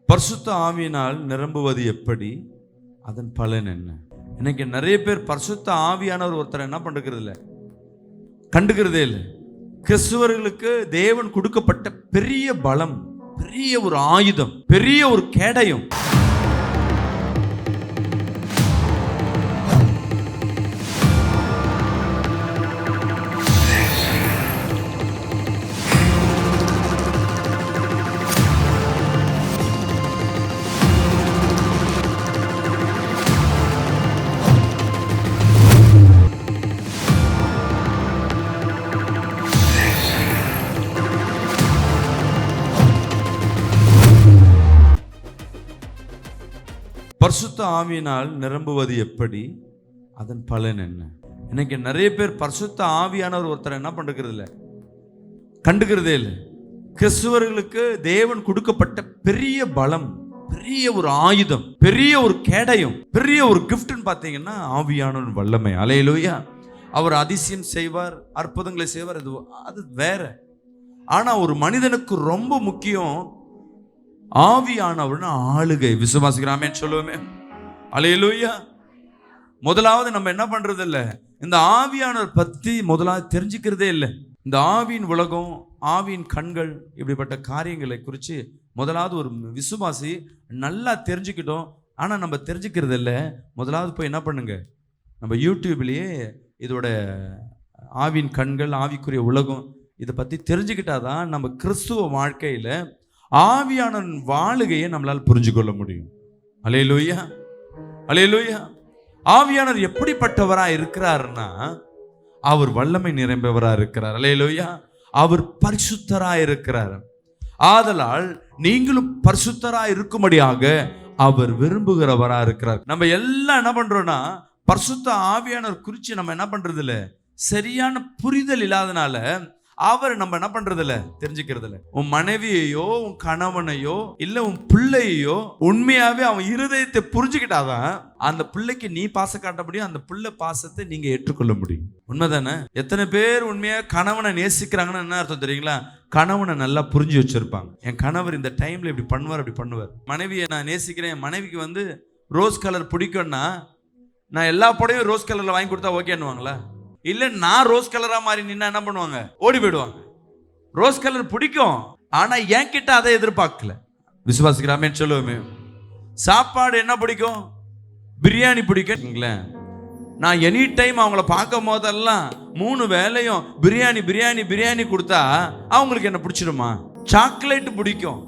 பரிசுத்த ஆவியினால் நிரம்புவது எப்படி, அதன் பலன் என்ன? இன்னைக்கு நிறைய பேர் பரிசுத்த ஆவியானவர் ஒருத்தர் என்ன பண்ணுறது இல்லை, கண்டுக்கிறதே இல்லை. கிறிஸ்துவர்களுக்கு தேவன் கொடுக்கப்பட்ட பெரிய பலம், பெரிய ஒரு ஆயுதம், பெரிய ஒரு கேடயம். பரிசுத்த ஆவியினால் நிரம்புவது எப்படி, அதன் பலன் என்ன? இன்னைக்கு நிறைய பேர் பரிசுத்த ஆவியானவர் ஒருத்தர் என்ன பண்ணுறது இல்லை, கண்டுக்கிறதே இல்லை. கிறிஸ்துவர்களுக்கு தேவன் கொடுக்கப்பட்ட பெரிய பலம், பெரிய ஒரு ஆயுதம், பெரிய ஒரு கேடயம், பெரிய ஒரு கிஃப்ட்னு பார்த்தீங்கன்னா ஆவியானவர் வல்லமை. அல்லேலூயா. அவர் அதிசயம் செய்வார், அற்புதங்களை செய்வார், அது வேற. ஆனா ஒரு மனிதனுக்கு ரொம்ப முக்கியம் ஆவியானவர் ஆளுகை. விசுவாசிக்கிறாமே சொல்லுவோமே. அல்லேலூயா. முதலாவது நம்ம என்ன பண்றது இல்லை, இந்த ஆவியானவர் பத்தி முதலாவது தெரிஞ்சுக்கிறதே இல்லை. இந்த ஆவியின் உலகம், ஆவியின் கண்கள், இப்படிப்பட்ட காரியங்களை குறித்து முதலாவது ஒரு விசுவாசி நல்லா தெரிஞ்சுக்கிட்டோம். ஆனால் நம்ம தெரிஞ்சுக்கிறது இல்லை. முதலாவது போய் என்ன பண்ணுங்க, நம்ம யூடியூப்லேயே இதோட ஆவியின் கண்கள், ஆவிக்குரிய உலகம், இதை பற்றி தெரிஞ்சுக்கிட்டாதான் நம்ம கிறிஸ்துவ வாழ்க்கையில் ஆவியான வாழுகையை நம்மளால் புரிஞ்சு கொள்ள முடியும். அல்லேலூயா, அல்லேலூயா. ஆவியானவர் எப்படிப்பட்டவராக இருக்கிறார்னா, அவர் வல்லமை நிறைந்தவராக இருக்கிறார். அல்லேலூயா. அவர் பரிசுத்தராக இருக்கிறார். ஆதலால் நீங்களும் பரிசுத்தராக இருக்கும்படியாக அவர் விரும்புகிறவராக இருக்கிறார். நம்ம எல்லாம் என்ன பண்றோம்னா, பரிசுத்த ஆவியானவர் குறித்து நம்ம என்ன பண்றது இல்லை, சரியான புரிதல் இல்லாதனால அவர் நம்ம என்ன பண்றது இல்ல, தெரிஞ்சுக்கிறது இல்ல. உன் மனைவியையோ, உன் கணவனையோ, இல்ல உன் பிள்ளையோ உண்மையாவே அவன் இருதயத்தை புரிஞ்சுக்கிட்டாதான் அந்த பிள்ளைக்கு நீ பாசம் காட்ட முடியும், அந்த பிள்ளை பாசத்தை நீங்க ஏற்றுக்கொள்ள முடியும். உண்மைதானே? எத்தனை பேர் உண்மையா கணவனை நேசிக்கிறாங்கன்னு என்ன அர்த்தம் தெரியுங்களா? கணவனை நல்லா புரிஞ்சு வச்சிருப்பாங்க. என் கணவர் இந்த டைம்ல இப்படி பண்ணுவார், அப்படி பண்ணுவார். மனைவியை நான் நேசிக்கிறேன், என் மனைவிக்கு ரோஸ் கலர் பிடிக்கும்னா நான் எல்லா படையும் ரோஸ் கலர்ல வாங்கி கொடுத்தா ஓகேன்னுவாங்களா? இல்ல நான் ரோஸ் கலரா மாறி நின்னா என்ன பண்ணுவாங்க, ஓடி போயிடுவாங்க. ரோஸ் கலர் பிடிக்கும், ஆனா என் கிட்ட அதை எதிர்பார்க்கல. விசுவாசிக்கிறாமே சொல்லுவோமே. சாப்பாடு என்ன பிடிக்கும், பிரியாணி பிடிக்கும். நான் எனி டைம் அவங்கள பார்க்கும் போதெல்லாம் 3 வேளையும் பிரியாணி பிரியாணி பிரியாணி கொடுத்தா அவங்களுக்கு என்ன பிடிச்சிடுமா? சாக்லேட் பிடிக்கும்,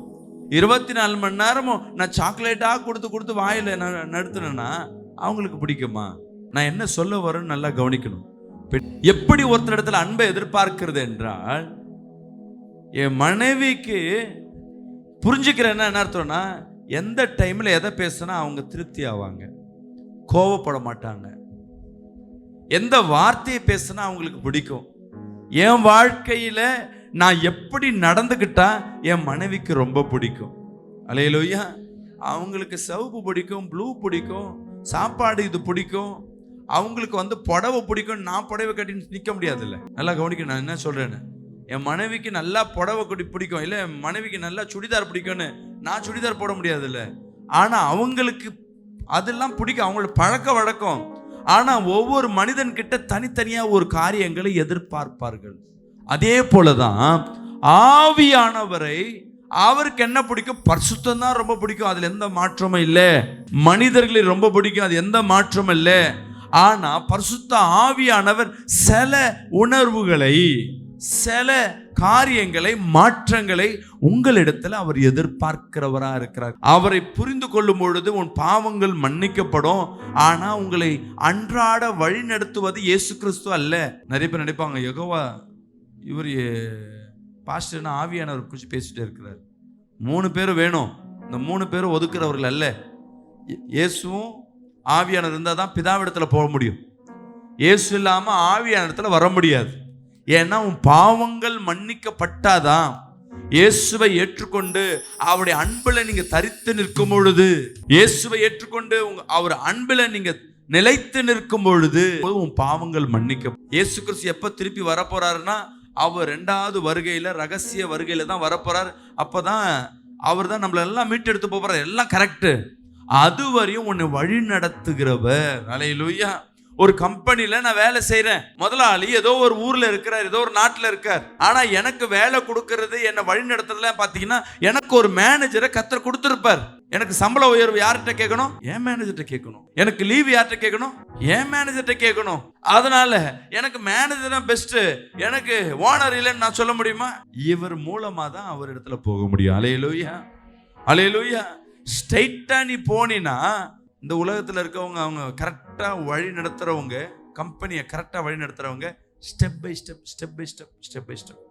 24 மணி நேரமும் நான் சாக்லேட்டா கொடுத்து கொடுத்து வாயில நடத்துனேன்னா அவங்களுக்கு பிடிக்குமா? நான் என்ன சொல்ல வரேன்னு நல்லா கவனிக்கணும். எப்படி ஒருத்தர் இடத்துல அன்பை எதிர்பார்க்கிறது என்றால், என் மனைவிக்கு புரிஞ்சுக்கிறேன்னா என்ன அர்த்தம்னா, எந்த டைம்ல எதை பேசினா அவங்க திருப்தி ஆவாங்க, கோவப்பட மாட்டாங்க, எந்த வார்த்தையை பேசினா அவங்களுக்கு பிடிக்கும், என் வாழ்க்கையில நான் எப்படி நடந்துக்கிட்டா என் மனைவிக்கு ரொம்ப பிடிக்கும். அல்லேலூயா. அவங்களுக்கு சிவப்பு பிடிக்கும், ப்ளூ பிடிக்கும், சாப்பாடு இது பிடிக்கும், அவங்களுக்கு புடவை பிடிக்கும். நான் புடவை கட்டி நிற்க முடியாது இல்லை. நல்லா கவனிக்க நான் என்ன சொல்றேன்னு. என் மனைவிக்கு நல்லா புடவை கட்டி பிடிக்கும், இல்லை என் மனைவிக்கு நல்லா சுடிதார் பிடிக்கும்னு நான் சுடிதார் போட முடியாது இல்லை. ஆனால் அவங்களுக்கு அதெல்லாம் பிடிக்கும், அவங்களோட பழக்க வழக்கம். ஆனால் ஒவ்வொரு மனிதன் கிட்ட தனித்தனியாக ஒரு காரியங்களை எதிர்பார்ப்பார்கள். அதே போலதான் ஆவியானவரை அவருக்கு என்ன பிடிக்கும், பரிசுத்தம் தான் ரொம்ப பிடிக்கும், அதுல எந்த மாற்றமும் இல்லை. மனிதர்களை ரொம்ப பிடிக்கும், அது எந்த மாற்றமும் இல்லை. ஆனா பரிசுத்த ஆவியானவர் சில உணர்வுகளை, சில காரியங்களை, மாற்றங்களை உங்களிடத்துல அவர் எதிர்பார்க்கிறவரா இருக்கிறார். அவரை புரிந்து கொள்ளும் பொழுது உன் பாவங்கள் மன்னிக்கப்படும். ஆனா உங்களை அன்றாட வழி நடத்துவது இயேசு கிறிஸ்து அல்ல. நிறைய பேர் நினைப்பாங்க, யெகோவா இவர் பாஸ்டர்னா ஆவியானவர் குறித்து பேசிட்டே இருக்கிறார். 3 பேரும் வேணும், இந்த 3 பேரும் ஒதுக்குறவர்கள் அல்ல. இயேசுவும் ஆவியானவர் இருந்தால் தான் பிதாவிடத்துல போக முடியும். இயேசு இல்லாம ஆவியானவரத்துல வர முடியாது. ஏன்னா உன் பாவங்கள் மன்னிக்கப்பட்டாதான். இயேசுவை ஏற்றுக்கொண்டு அவருடைய அன்புல நீங்க தரித்து நிற்கும் பொழுது, இயேசுவை ஏற்றுக்கொண்டு அவர் அன்புல நீங்க நிலைத்து நிற்கும் பொழுது உன் பாவங்கள் மன்னிக்க. இயேசு கிறிஸ்து எப்ப திருப்பி வரப்போறாருன்னா, அவர் 2வது வருகையில, ரகசிய வருகையில தான் வரப்போறார். அப்பதான் அவர் தான் நம்மள எல்லாம் மீட்டு எடுத்து போறாரு, எல்லாம் கரெக்ட். அது வரையும் உன்னை வழி நடத்துகிறவர். அல்லேலூயா. ஒரு கம்பெனில நான் வேலை செய்யறேன், முதலாளி ஏதோ ஒரு ஊர்ல இருக்கிறார், ஏதோ ஒரு நாட்டுல இருக்கார். ஆனா எனக்கு வேலை கொடுக்கறது, என்ன வழி நடத்துறதுல பாத்தீங்கன்னா எனக்கு ஒரு மேனேஜரை கர்த்தர் கொடுத்திருப்பார். எனக்கு சம்பள உயர்வு யார்கிட்ட கேட்கணும்? என் மேனேஜர்கிட்ட கேட்கணும். எனக்கு லீவ் யார்கிட்ட கேட்கணும்? என் மேனேஜர்கிட்ட கேட்கணும். அதனால எனக்கு மேனேஜர் தான் பெஸ்ட், எனக்கு ஓனர் இல்லைன்னு நான் சொல்ல முடியுமா? இவர் மூலமா தான் அவர் இடத்துல போக முடியும். அல்லேலூயா, அல்லேலூயா. ஸ்ட்ரைட்டா நீ போனீனா, இந்த உலகத்துல இருக்கவங்க அவங்க கரெக்டா வழி நடத்துறவங்க, கம்பெனியை கரெக்டா வழி நடத்துறவங்க step by step, step by step, step by step.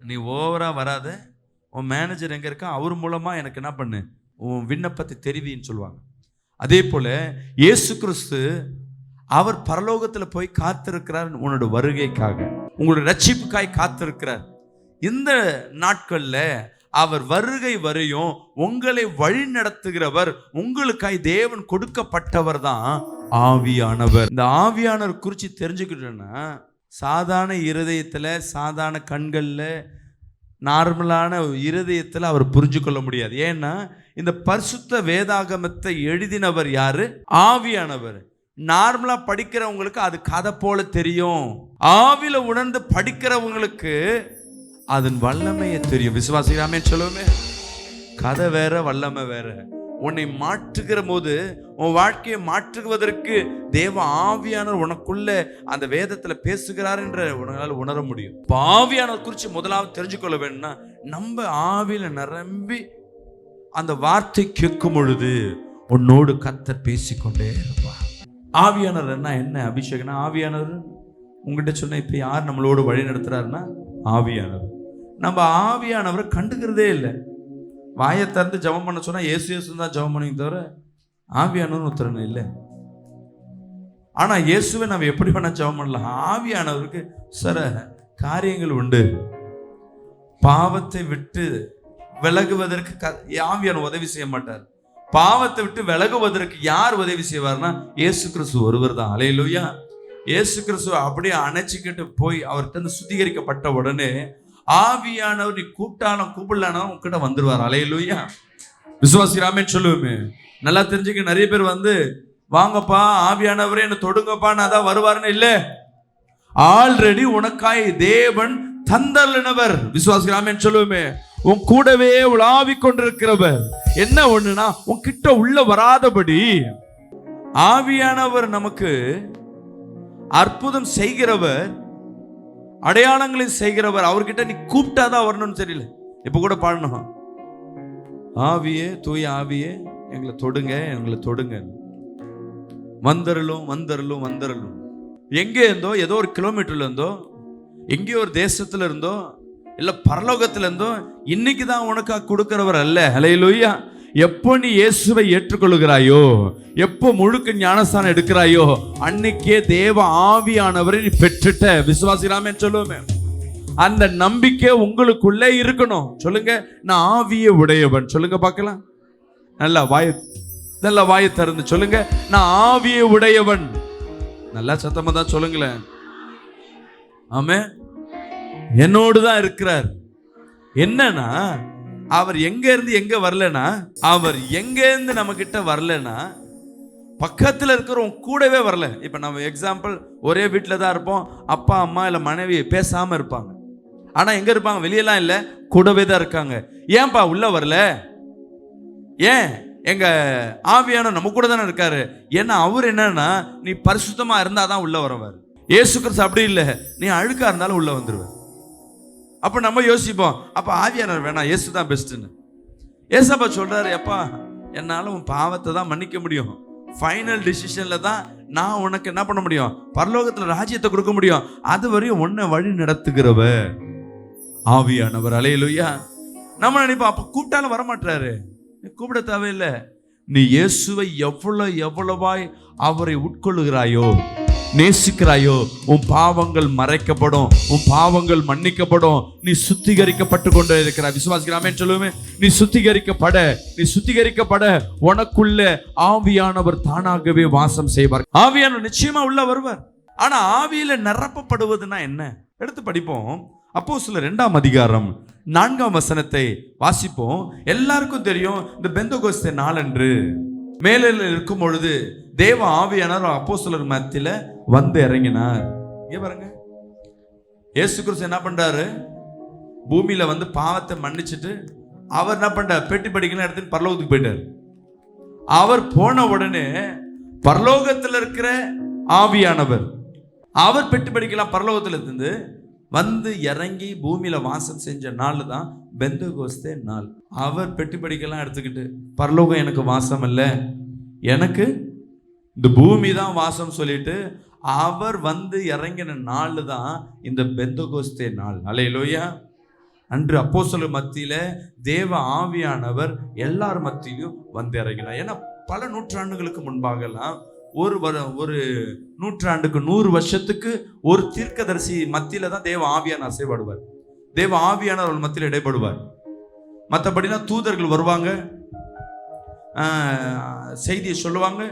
நீ ஓவரா வராத, உன் மேனேஜர் எங்க இருக்கா அவர் மூலமா எனக்கு என்ன பண்ணு, உன் விண்ணப்பத்தை தெரிவின்னு சொல்லுவாங்க. அதே போல இயேசு கிறிஸ்து அவர் பரலோகத்துல போய் காத்திருக்கிறார் உன்னோட வருகைக்காக, உங்களோட ரட்சிப்புக்காய் காத்திருக்கிறார். இந்த நாட்கள்ல அவர் வருகை வரையும் உங்களை வழி நடத்துகிறவர், உங்களுக்காய் தேவன் கொடுக்கப்பட்டவர் தான் ஆவியானவர். இந்த ஆவியானவர் குறித்து தெரிஞ்சுக்கிட்டோன்னா, சாதாரண இருதயத்துல, சாதாரண கண்கள்ல, நார்மலான இருதயத்துல அவர் புரிஞ்சு கொள்ள முடியாது. ஏன்னா இந்த பரிசுத்த வேதாகமத்தை எழுதினவர் யாரு? ஆவியானவர். நார்மலா படிக்கிறவங்களுக்கு அது கதை போல தெரியும், ஆவில உணர்ந்து படிக்கிறவங்களுக்கு அதன் வல்லமையை தெரியும். விசுவாசிக்கலாமே சொல்லுவோமே. கதை வேற, வல்லமை வேற. உன்னை மாற்றுகிற போது, உன் வாழ்க்கையை மாற்றுவதற்கு தேவ ஆவியானவர் உனக்குள்ள அந்த வேதத்துல பேசுகிறார் என்று உன்னால உணர முடியும். ஆவியானவர் குறித்து முதலாவது தெரிஞ்சுக்கொள்ள வேணும்னா, நம்ம ஆவியில நிரம்பி அந்த வார்த்தை கேட்கும் பொழுது உன்னோடு கர்த்தர் பேசிக்கொண்டே இருப்பார். ஆவியானவர் என்ன அபிஷேகம்னா, ஆவியானவர் உங்ககிட்ட சொன்ன இப்ப யார் நம்மளோடு வழி நடத்துறாருன்னா ஆவியானவர். நம்ம ஆவியானவரை கண்டுக்கிறதே இல்லை. வாயை திறந்து ஜெபம் பண்ண சொன்னா இயேசு இயேசு தான் ஜெபம் பண்ணி தவிர ஆவியானவர் உத்தரவு இல்லை. ஆனா இயேசுவை நம்ம எப்படி வேணா ஜெபம் பண்ணலாம். ஆவியானவருக்கு சில காரியங்கள் உண்டு. பாவத்தை விட்டு விலகுவதற்கு ஆவியானவர் உதவி செய்ய மாட்டார். பாவத்தை விட்டு விலகுவதற்கு யார் உதவி செய்வார்னா இயேசு கிறிஸ்து ஒருவர் தான். அல்லேலூயா. இயேசு கிறிஸ்து அப்படியே அணைச்சிக்கிட்டு போய் அவர்கிட்ட சுத்திகரிக்கப்பட்ட உடனே ஆவியானவர் நீ கூப்பிட்டாலும் கூப்பிடலானாலும் உங்ககிட்ட வந்துருவார். அல்லேலூயா. விசுவாசிராமேன்னு சொல்லுவோமே. நல்லா தெரிஞ்சுக்க, நிறைய பேர் வந்து வாங்கப்பா ஆவியானவரே என்ன தொடுங்கப்பான்னு அதான் வருவாருன்னு இல்லை. ஆல்ரெடி உனக்காய் தேவன் தந்தளினவர். விசுவாசிராமேன்னு சொல்லுவோமே. உன் கூடவே உலாவி கொண்டிருக்கிறவர். என்ன ஒண்ணுனா உன்கிட்ட உள்ள வராதபடி ஆவியானவர் நமக்கு அற்புதம் செய்கிறவர், அடையாளங்களை செய்கிறவர். அவர்கிட்ட நீ கூப்பிட்டாதான் வரணும்னு தெரியல. இப்ப கூட பாடணும், ஆவியே தூய ஆவியே எங்களை தொடுங்க, எங்களை தொடுங்க. வந்தரலும் வந்தரலும் வந்தரலும். எங்கே இருந்தோ, ஏதோ ஒரு கிலோமீட்டர்ல இருந்தோ, எங்கேயோ ஒரு தேசத்துல இருந்தோ, இல்ல பரலோகத்துல இருந்தோ, இன்னைக்கு தான் உனக்கு கொடுக்கிறவர் அல்ல. அல்லேலூயா. எப்போ நீ இயேசுவை ஏற்றுக்கொள்கிறாயோ, எப்போ முழுக்க ஞானஸ்தானம் எடுக்கிறாயோ, அன்னைக்கே தேவ ஆவியானவரை நீ பெற்றுட்ட. விசுவாசிராமே சொல்லுவோமே. அந்த நம்பிக்கை உங்களுக்குள்ளே இருக்கணும். சொல்லுங்க, நான் ஆவியை உடையவன். சொல்லுங்க பார்க்கலாம். நல்லா வாயை திறந்து சொல்லுங்க, நான் ஆவியை உடையவன். நல்லா சத்தமா தான் சொல்லுங்களேன். ஆமே, என்னோடு தான் இருக்கிறார். என்னன்னா அவர் எங்க இருந்து எங்க வரலனா, அவர் எங்க இருந்து நம்ம கிட்ட வரலனா பக்கத்துல இருக்கிறவங்க கூடவே வரல. இப்ப நம்ம எக்ஸாம்பிள், ஒரே வீட்டில் தான் இருப்போம், அப்பா அம்மா இல்ல மனைவி பேசாம இருப்பாங்க. ஆனா எங்க இருப்பாங்க? வெளியெல்லாம் இல்ல, கூடவே தான் இருக்காங்க. ஏன்பா உள்ள வரல? ஏன்? எங்க ஆவியான நம்ம கூட தானே இருக்காரு. ஏன்னா அவர் என்னன்னா, நீ பரிசுத்தமா இருந்தாதான் உள்ள வரவர். இயேசு கிறிஸ்து அப்படி இல்லை, நீ அழுக்கா இருந்தாலும் உள்ள வந்துருவார். அப்ப நம்ம யோசிப்போம், அப்ப ஆவியானவர் வேணாம், இயேசு தான் பெஸ்ட்னு. ஏசப்பா சொல்றாரு, அப்பா என்னால உன் பாவத்தை தான் மன்னிக்க முடியும். ஃபைனல் டிசிஷன்ல தான் நான் உனக்கு என்ன பண்ண முடியும்? பரலோகத்துல ராஜ்யத்தை கொடுக்க முடியும். அது வரையும் உன்னை வழி நடத்துகிறவர் ஆவியானவர். அல்லேலூயா. நம்ம நினைப்போம், அப்ப கூப்பிட்டாலும் வரமாட்டாரு. கூப்பிட தேவையில்லை. நீ இயேசுவை எவ்வளவாய் அவரை உட்கொள்ளுகிறாயோ, நேசிக்கிறாயோ, உன் பாவங்கள் மறைக்கப்படும், உன் பாவங்கள் மன்னிக்கப்படும். நீ சுத்திகரிக்கப்பட்டு கொண்டே இருக்கிறாய். விசுவாசிக்கிறாமே சொல்லுவேன். நீ சுத்திகரிக்கப்பட உனக்குள்ள ஆவியானவர் தானாகவே வாசம் செய்வார். ஆவியானவர் நிச்சயமா உள்ள வருவார். ஆனா ஆவியில நிரப்பப்படுவதுன்னா என்ன? எடுத்து படிப்போம். அப்போஸ்தலர் 2ஆம் அதிகாரம் 4ஆம் வசனத்தை வாசிப்போம். எல்லாருக்கும் தெரியும், இந்த பெந்தெகோஸ்தே நாளன்று மேலில் இருக்கும் பொழுது தேவ ஆவியானவர் அப்போஸ்தலர் மத்தியில வந்து இறங்கினார். இங்க பாருங்க, இயேசு கிறிஸ்து என்ன பண்றாரு, பூமியில வந்து பாவத்தை மன்னிச்சுட்டு அவர் என்ன பண்றார், பெட்டி படிக்கலாம் எடுத்துட்டு பரலோகத்துக்கு போயிட்டார். அவர் போன உடனே பரலோகத்தில் இருக்கிற ஆவியானவர் அவர் பெட்டி படிக்கலாம் பரலோகத்தில் இருந்து வந்து இறங்கி பூமியில வாசம் செஞ்ச நாள் தான் பெந்தெகோஸ்தே நாள். அவர் பெட்டி படிக்கலாம் எடுத்துக்கிட்டு, பரலோகம் எனக்கு வாசம் இல்லை, எனக்கு இந்த பூமி தான் வாசம் சொல்லிட்டு அவர் வந்து இறங்கின நாள் தான் இந்த பெந்தெகோஸ்தே நாள். அல்லேலூயா. அன்று அப்போஸ்தலர் மத்தியில தேவ ஆவியானவர் எல்லார் மத்தியிலும் வந்து இறங்கினார். ஏன்னா பல நூற்றாண்டுகளுக்கு முன்பாகலாம் ஒரு நூற்றாண்டுக்கு 100 வருஷத்துக்கு ஒரு தீர்க்கதரிசி மத்தியில தான் தேவ ஆவியானவர் அசைப்படுவார். தேவ ஆவியானவர் மத்தியில் இடைப்படுவார். மற்றபடினா தூதர்கள் வருவாங்க, செய்தியை சொல்லுவாங்க.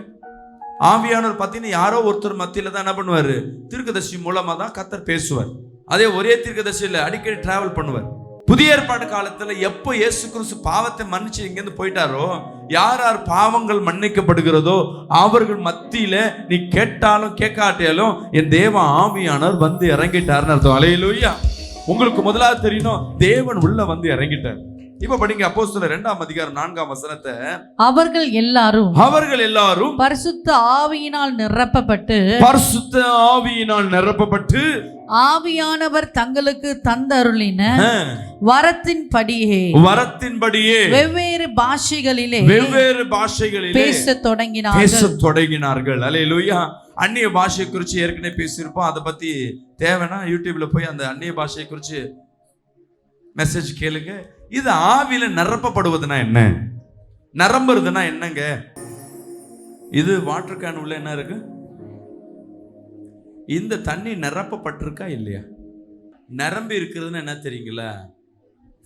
ஆவியானவர் பார்த்தீங்கன்னா யாரோ ஒருத்தர் மத்தியில தான் என்ன பண்ணுவார், தீர்க்கதரிசி மூலமா தான் கர்த்தர் பேசுவார். அதே ஒரே தீர்க்கதரிசியில் அடிக்கடி டிராவல் பண்ணுவார். புதிய ஏற்பாடு காலத்துல எப்போ இயேசு கிறிஸ்து பாவத்தை மன்னிச்சு இங்கிருந்து போயிட்டாரோ, யார் யார் பாவங்கள் மன்னிக்கப்படுகிறதோ அவர்கள் மத்தியில நீ கேட்டாலும் கேட்காட்டியாலும் என் தேவ ஆவியானவர் வந்து இறங்கிட்டார்னு அர்த்தம். அல்லேலூயா. உங்களுக்கு முதலாவது தெரியணும், தேவன் உள்ள வந்து இறங்கிட்டார். இப்ப படிங்க அப்போஸ்தலர் 2ஆம் அதிகாரம் 4ஆம் வசனத்தை. அவர்கள் எல்லாரும் பரிசுத்த ஆவியினால் நிரப்பப்பட்டு ஆவியானவர் தங்களுக்கு தந்தருளின வரத்தின்படியே வெவ்வேறு பாஷைகளிலே பேசத் தொடங்கினார்கள். அல்லேலூயா. அந்நிய பாஷை குறித்து ஏற்கனவே பேசியிருப்போம். அதை பத்தி தேவைன்னா யூடியூப்ல போய் அந்த அந்நிய பாஷையை குறித்து மெசேஜ் கேளுங்க. இது ஆவியில நிரப்பப்படுவதுனா என்ன, நிரம்புறதுனா என்னங்க? இது வாட்டர் கேன் உள்ள என்ன இருக்கு, இந்த தண்ணி நிரப்பப்பட்டிருக்கா இல்லையா? நிரம்பி இருக்கிறதுன்னு என்ன தெரியுங்களா?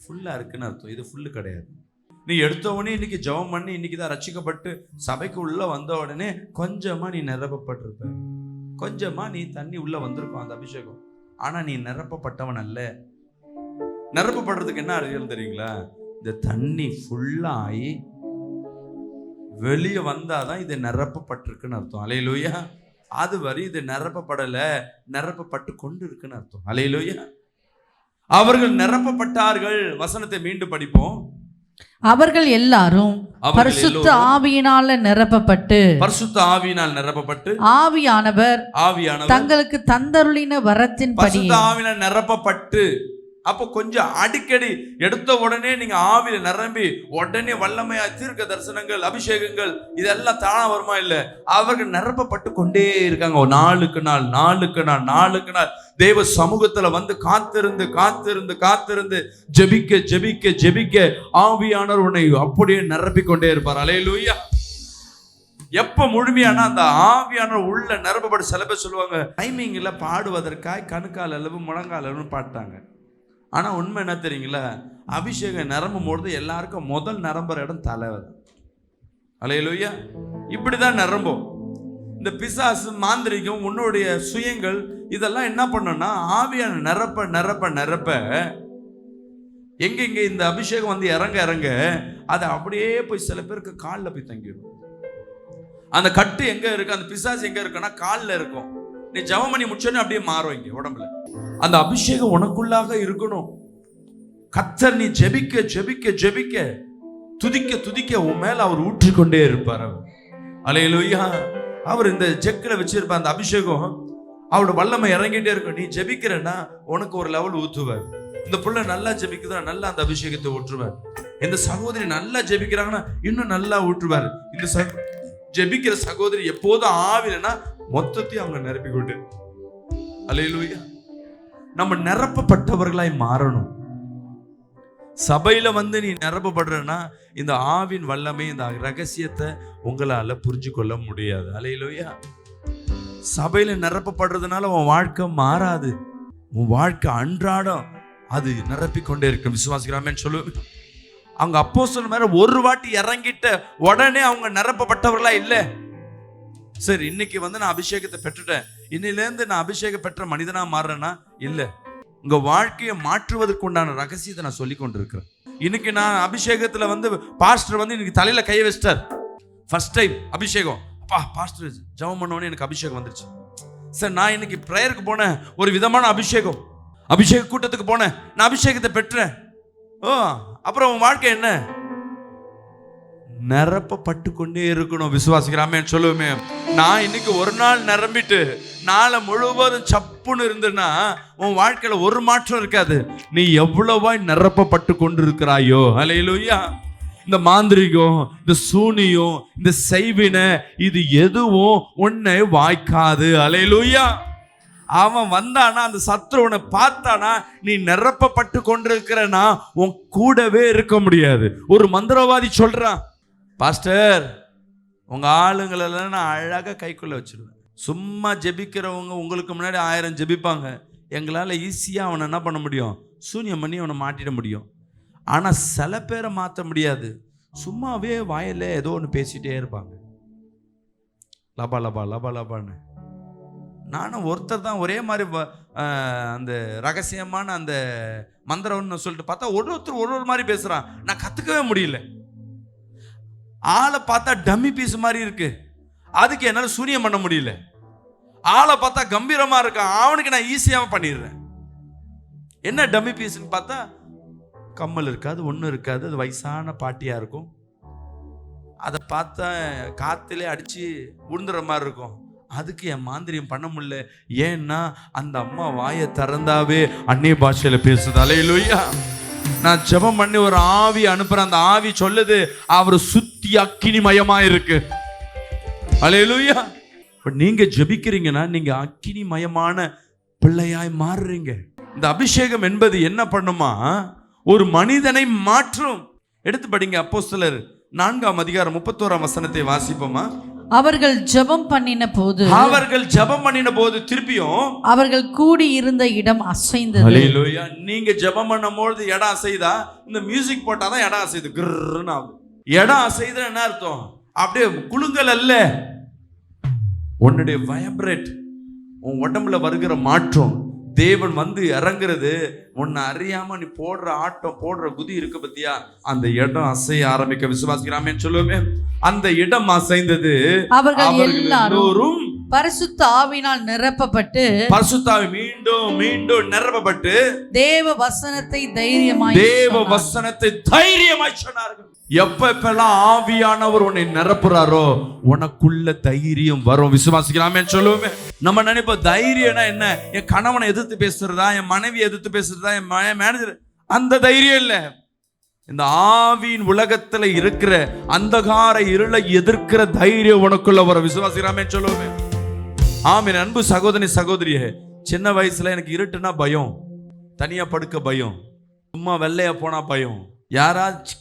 ஃபுல்லா இருக்குன்னு அர்த்தம். இது ஃபுல்லு கிடையாது. நீ எடுத்த உடனே இன்னைக்கு ஜெபம் பண்ணி இன்னைக்கு தான் ரட்சிக்கப்பட்டு சபைக்கு உள்ள வந்த உடனே கொஞ்சமா நீ நிரப்பப்பட்டிருப்ப, கொஞ்சமா நீ தண்ணி உள்ள வந்திருக்கும் அந்த அபிஷேகம். ஆனா நீ நிரப்பப்பட்டவன் அல்ல. நிரப்பப்படுறதுக்கு என்ன அறிவியல் தெரியுங்களா? இந்த தண்ணி ஃபுல்லா ஆகி வெளியே வந்தாதான் இது நிரப்பப்பட்டிருக்குன்னு அர்த்தம். அல்லேலூயா. அது வரை இது நிரப்பப்படல, நிரப்பப்பட்டு கொண்டு இருக்குன்னு அர்த்தம். அல்லேலூயா. அவர்கள் நிரப்பப்பட்டார்கள். வசனத்தை மீண்டும் படிப்போம். அவர்கள் எல்லாரும் பரிசுத்த ஆவியினால் நிரப்பப்பட்டு ஆவியானவர் தங்களுக்கு தந்தருளின வரத்தின்படி ஆவியினால் நிரப்பப்பட்டு. அப்போ கொஞ்சம் அடிக்கடி எடுத்த உடனே நீங்க ஆவியில நிரம்பி உடனே வல்லமையா தீர்க்க தரிசனங்கள் அபிஷேகங்கள் இதெல்லாம் தானா வருமா? இல்ல, அவர்கள் நிரப்பப்பட்டு கொண்டே இருக்காங்க. நாளுக்கு நாள் தேவ சமூகத்துல வந்து காத்திருந்து ஜெபிக்க ஆவியானவர் உன்னை அப்படியே நிரப்பி கொண்டே இருப்பார். அல்லேலூயா. எப்ப முழுமையானா அந்த ஆவியானவர் உள்ள நிரப்பப்பட்டு. சில பேர் சொல்லுவாங்க டைமிங்ல பாடுவதற்காய் கணுக்கால் அளவு முழங்கால் அளவுன்னு பாட்டாங்க. ஆனா உண்மை என்ன தெரியுங்களா? அபிஷேகம் நிரம்பும் பொழுது எல்லாருக்கும் முதல் நிரம்புற இடம் தலைவர். அல்லேலூயா. இப்படிதான் நிரம்பும். இந்த பிசாசு மாந்திரிகம் உன்னுடைய சுயங்கள் இதெல்லாம் என்ன பண்ணணும்னா ஆவியான நிரப்ப எங்க இந்த அபிஷேகம் வந்து இறங்க அது அப்படியே போய் சில பேருக்கு காலில் போய் தங்கிடும். அந்த கட்டு எங்க இருக்கு, அந்த பிசாசு எங்க இருக்குன்னா காலில் இருக்கும். நீ ஜெபம் பண்ணி முடிச்சோன்னு அப்படியே மாறும் இங்க உடம்புல. அந்த அபிஷேகம் உனக்குள்ளாக இருக்கணும். கர்த்தர் நீ ஜெபிக்க துதிக்க உன் மேல அவர் ஊற்றிக்கொண்டே இருப்பார். அல்லேலூயா. அவர் இந்த ஜெக்கில வச்சிருப்பார் அந்த அபிஷேகம், அவரோட வல்லமை இறங்கிட்டே இருக்கும். நீ ஜெபிக்கிறன்னா உனக்கு ஒரு லெவல் ஊத்துவார். இந்த புள்ள நல்லா ஜெபிக்குதுன்னா நல்லா அந்த அபிஷேகத்தை ஊற்றுவார். இந்த சகோதரி நல்லா ஜெபிக்கிறாங்கன்னா இன்னும் நல்லா ஊற்றுவார். இந்த ஜெபிக்கிற சகோதரி எப்போதும் ஆவிலனா மொத்தத்தையும் அவங்க நிரப்பிக்கொண்டு. அல்லேலூயா. நம்ம நிரப்பப்பட்டவர்களாய் மாறணும். சபையில வந்து நீ நிரப்பப்படுறன்னா இந்த ஆவின் வல்லமை இந்த ரகசியத்தை உங்களால புரிஞ்சு கொள்ள முடியாது. அல்லேலூயா. சபையில நிரப்பப்படுறதுனால உன் வாழ்க்கை மாறாது. உன் வாழ்க்கை அன்றாடம் அது நிரப்பிக்கொண்டே இருக்கும். விசுவாசிக்கிறாமேன்னு சொல்லுவேன். அவங்க அப்போஸ்தலர் மேல ஒரு வாட்டி இறங்கிட்ட உடனே அவங்க நிரப்பப்பட்டவர்களா இல்லை. சரி, இன்னைக்கு வந்து நான் அபிஷேகத்தை பெற்றுட்டேன், இன்னிலேருந்து நான் அபிஷேகம் பெற்ற மனிதனா மாறுறேன்னா இல்லை. உங்க வாழ்க்கையை மாற்றுவதற்கு உண்டான ரகசியத்தை நான் சொல்லி கொண்டிருக்கிறேன். இன்னைக்கு நான் அபிஷேகத்துல பாஸ்டர் இன்னைக்கு தலையில கையை வச்சிட்டார். ஃபர்ஸ்ட் டைம் அபிஷேகம். அப்பா பாஸ்டர் ஜெபம் பண்ணோன்னே எனக்கு அபிஷேகம் வந்துருச்சு. சார் நான் இன்னைக்கு பிரேயருக்கு போனேன், ஒரு விதமான அபிஷேகம். அபிஷேக கூட்டத்துக்கு போனேன், நான் அபிஷேகத்தை பெற்றேன். அப்புறம் உன் வாழ்க்கை என்ன? நிரப்பப்பட்டு கொண்டே இருக்கணும். விசுவாசிக்கிறாமே சொல்லுவோமே. நான் இன்னைக்கு ஒரு நாள் நிரம்பிட்டு நாளை முழுவதும் சப்புன்னு இருந்துன்னா உன் வாழ்க்கையில ஒரு மாற்றம் இருக்காது. நீ எவ்வளவாய் நிரப்பப்பட்டு கொண்டு இருக்கிறாயோ. அல்லேலூயா. இந்த மாந்திரிகம், இந்த சூனியம், இந்த செய்வினை, இது எதுவும் உன்னை வாய்க்காது. அல்லேலூயா. அவன் வந்தானா, அந்த சத்ருவனை பார்த்தானா, நீ நிரப்பப்பட்டு கொண்டிருக்கிறனா உன் கூடவே இருக்க முடியாது. ஒரு மந்திரவாதி சொல்றான், பாஸ்டர் உங்க ஆளுங்களெல்லாம் நான் அழகாக கைக்குள்ள வச்சிருவேன். சும்மா ஜெபிக்கிறவங்க உங்களுக்கு முன்னாடி 1000 ஜெபிப்பாங்க. எங்களால் ஈஸியாக அவனை என்ன பண்ண முடியும்? சூன்யம் பண்ணி அவனை மாட்டிட முடியும். ஆனால் சில பேரை மாற்ற முடியாது. சும்மாவே வாயில ஏதோ ஒன்று பேசிகிட்டே இருப்பாங்க. லபா லபா லபா லபான்னு. நானும் ஒருத்தர் தான் ஒரே மாதிரி அந்த ரகசியமான அந்த மந்திரம்னு சொல்லிட்டு பார்த்தா ஒருத்தர் ஒரு மாதிரி பேசுகிறான். நான் கற்றுக்கவே முடியல. ஆளை பார்த்தா டம்மி பீஸ் மாதிரி இருக்கு, அதுக்கு என்னால் சூனியம் பண்ண முடியல. ஆளை பார்த்தா கம்பீரமா இருக்கான், அவனுக்கு நான் ஈஸியாக பண்ணிடுறேன். என்ன டம்மி பீஸ்ன்னு பார்த்தா கம்மல் இருக்காது, ஒன்றும் இருக்காது. அது வயசான பாட்டியா இருக்கும். அதை பார்த்தா காத்திலே அடிச்சு உழுந்துற மாதிரி இருக்கும். அதுக்கு என் மாந்திரியம் பண்ண முடியல. ஏன்னா அந்த அம்மா வாயை திறந்தாவே அந்நிய பாஷையில பேசுது. அல்லேலூயா. நான் ஜெபம் பண்ணி ஒரு ஆவி அனுப்புறேன். அந்த ஆவி சொல்லுது அவர் சுத்தி அக்கினிமயமா இருக்கு. அல்லேலூயா. நீங்க ஜெபிக்கிறீங்கன்னா நீங்க அக்கினிமயமான பிள்ளையாய் மாறுறீங்க. இந்த அபிஷேகம் என்பது என்ன பண்ணுமா? ஒரு மனிதனை மாற்றும். எடுத்து படிங்க அப்போஸ்தலர் 4ஆம் அதிகாரம் 31ஆம் வசனத்தை வாசிப்போமா? அவர்கள் ஜெபம் பண்ணின போது திருப்பியும் அவர்கள் கூடி இருந்த இடம் அசைந்தது. அல்லேலூயா. நீங்க ஜெபம் பண்ணும்போது இடம் அசைதா? இந்த மியூசிக் போட்டாதான் இடம் அசைது. கிர்ன்னு ஆகுது. இடம் அசைது என்ன அர்த்தம்? அப்படியே குலுங்கல் அல்ல, உன்னுடைய வைப்ரேட், உன் உடம்புல வருகிற மாற்றம். தேவன் இறங்குறது உன்னை அறியாம நீ போடுற ஆட்டம், போடுற குதி இருக்கு பத்தியா, அந்த இடம் அசைய ஆரம்பிக்க. விசுவாசிக்கிறாமேன்னு சொல்லுவோமே. அந்த இடம் அசைந்தது. அவர்கள் எல்லாரும் பரிசுத்த ஆவியினால் நிரப்பப்பட்டு, பரிசுத்த ஆவி மீண்டும் மீண்டும் நிரப்பப்பட்டு தேவ வசனத்தை தைரியமாய் சொன்னார்கள். எப்பெல்லாம் ஆவியானவர் உன்னை நிரப்புறாரோ உனக்குள்ள தைரியம் வரும். விசுவாசிக்கலாமே சொல்லுவோமே. நம்ம நினைப்போம் தைரியம்னா என்ன? என் கணவனை எதிர்த்து பேசுறதா, என் மனைவி எதிர்த்து பேசுறதா, என் மேனேஜர். அந்த தைரியம் இல்ல. இந்த ஆவியின் உலகத்துல இருக்கிற அந்தகார இருளை எதிர்க்கிற தைரியம் உனக்குள்ள வரும். விசுவாசிக்கலாமே சொல்லுவோமே. ஆமீன். அன்பு சகோதரி சகோதரியே, சின்ன வயசுல எனக்கு இருட்டுனா பயம், தனியா படுக்க பயம், சும்மா வெள்ளையா போனா பயம், யாராவது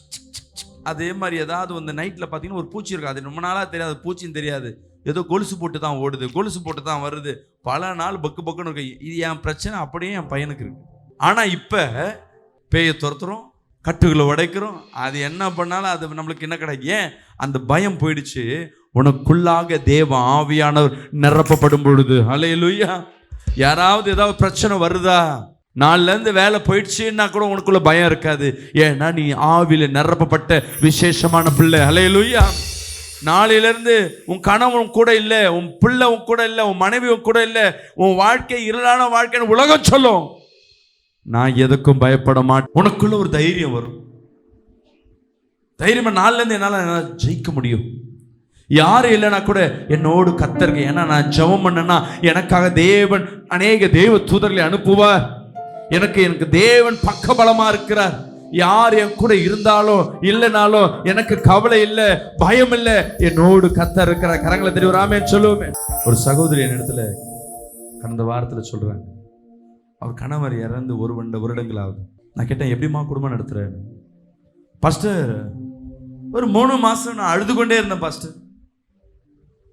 அதே மாதிரி ஏதாவது நைட்ல பாத்தீங்கன்னா ஒரு பூச்சி இருக்கு. அது ரொம்ப நாளா தெரியாது, பூச்சின்னு தெரியாது, ஏதோ கொலுசு போட்டு தான் ஓடுது, கொலுசு போட்டு தான் வருது, பல நாள் பக்கு பக்குன்னு இருக்கு. இது என் பிரச்சனை, அப்படியே என் பையனுக்கு இருக்கு. ஆனா இப்ப பேயை துரத்துறோம், கட்டுகளை உடைக்கிறோம், அது என்ன பண்ணாலும் அது நம்மளுக்கு என்ன கிடைக்கும்? ஏன்? அந்த பயம் போயிடுச்சு. உனக்குள்ளாக தேவ ஆவியானவர் நிரப்பப்படும் பொழுது, அல்லேலூயா. யாராவது ஏதாவது பிரச்சனை வருதா, நாள்ல இருந்து வேலை போயிடுச்சுன்னா கூட உனக்குள்ள பயம் இருக்காது. ஏன்னா நீ ஆவியில நிரப்பப்பட்ட விசேஷமான பிள்ளை. அல்லேலூயா. நாளையில இருந்து உன் கணவன் கூட இல்ல, உன் பிள்ளை உன் கூட இல்ல, உன் மனைவி உன் கூட இல்ல, உன் வாழ்க்கை இருளான வாழ்க்கைன்னு உலகம் சொல்லும். நான் எதுக்கும் பயப்பட மாட்டேன். உனக்குள்ள ஒரு தைரியம் வரும். தைரியமா நாள்ல இருந்து என்னால ஜெயிக்க முடியும். யாரும் இல்லைன்னா கூட என்னோடு கர்த்தர், ஏன்னா நான் ஜெபம் பண்ணேன்னா எனக்காக தேவன் அநேக தேவ தூதர்களை அனுப்புவார். எனக்கு தேவன் பக்கபலமா இருக்கிறார். யார் என் கூட இருந்தாலும் இல்லைனாலும் எனக்கு கவலை இல்லை, பயம் இல்லை. என்னோடு கர்த்தர் இருக்கிற. கரங்களை தெரியும் ராமேன்னு சொல்லுவோமே. ஒரு சகோதரி என் இடத்துல கடந்த வாரத்துல சொல்றாங்க, அவர் கணவர் இறந்து 1 வருடங்கள் ஆகுது. நான் கேட்டேன், எப்படிமா குடும்பம் நடத்துறேன்? பாஸ்டர் ஒரு 3 மாசம் நான் அழுது கொண்டே இருந்தேன் பாஸ்டர்.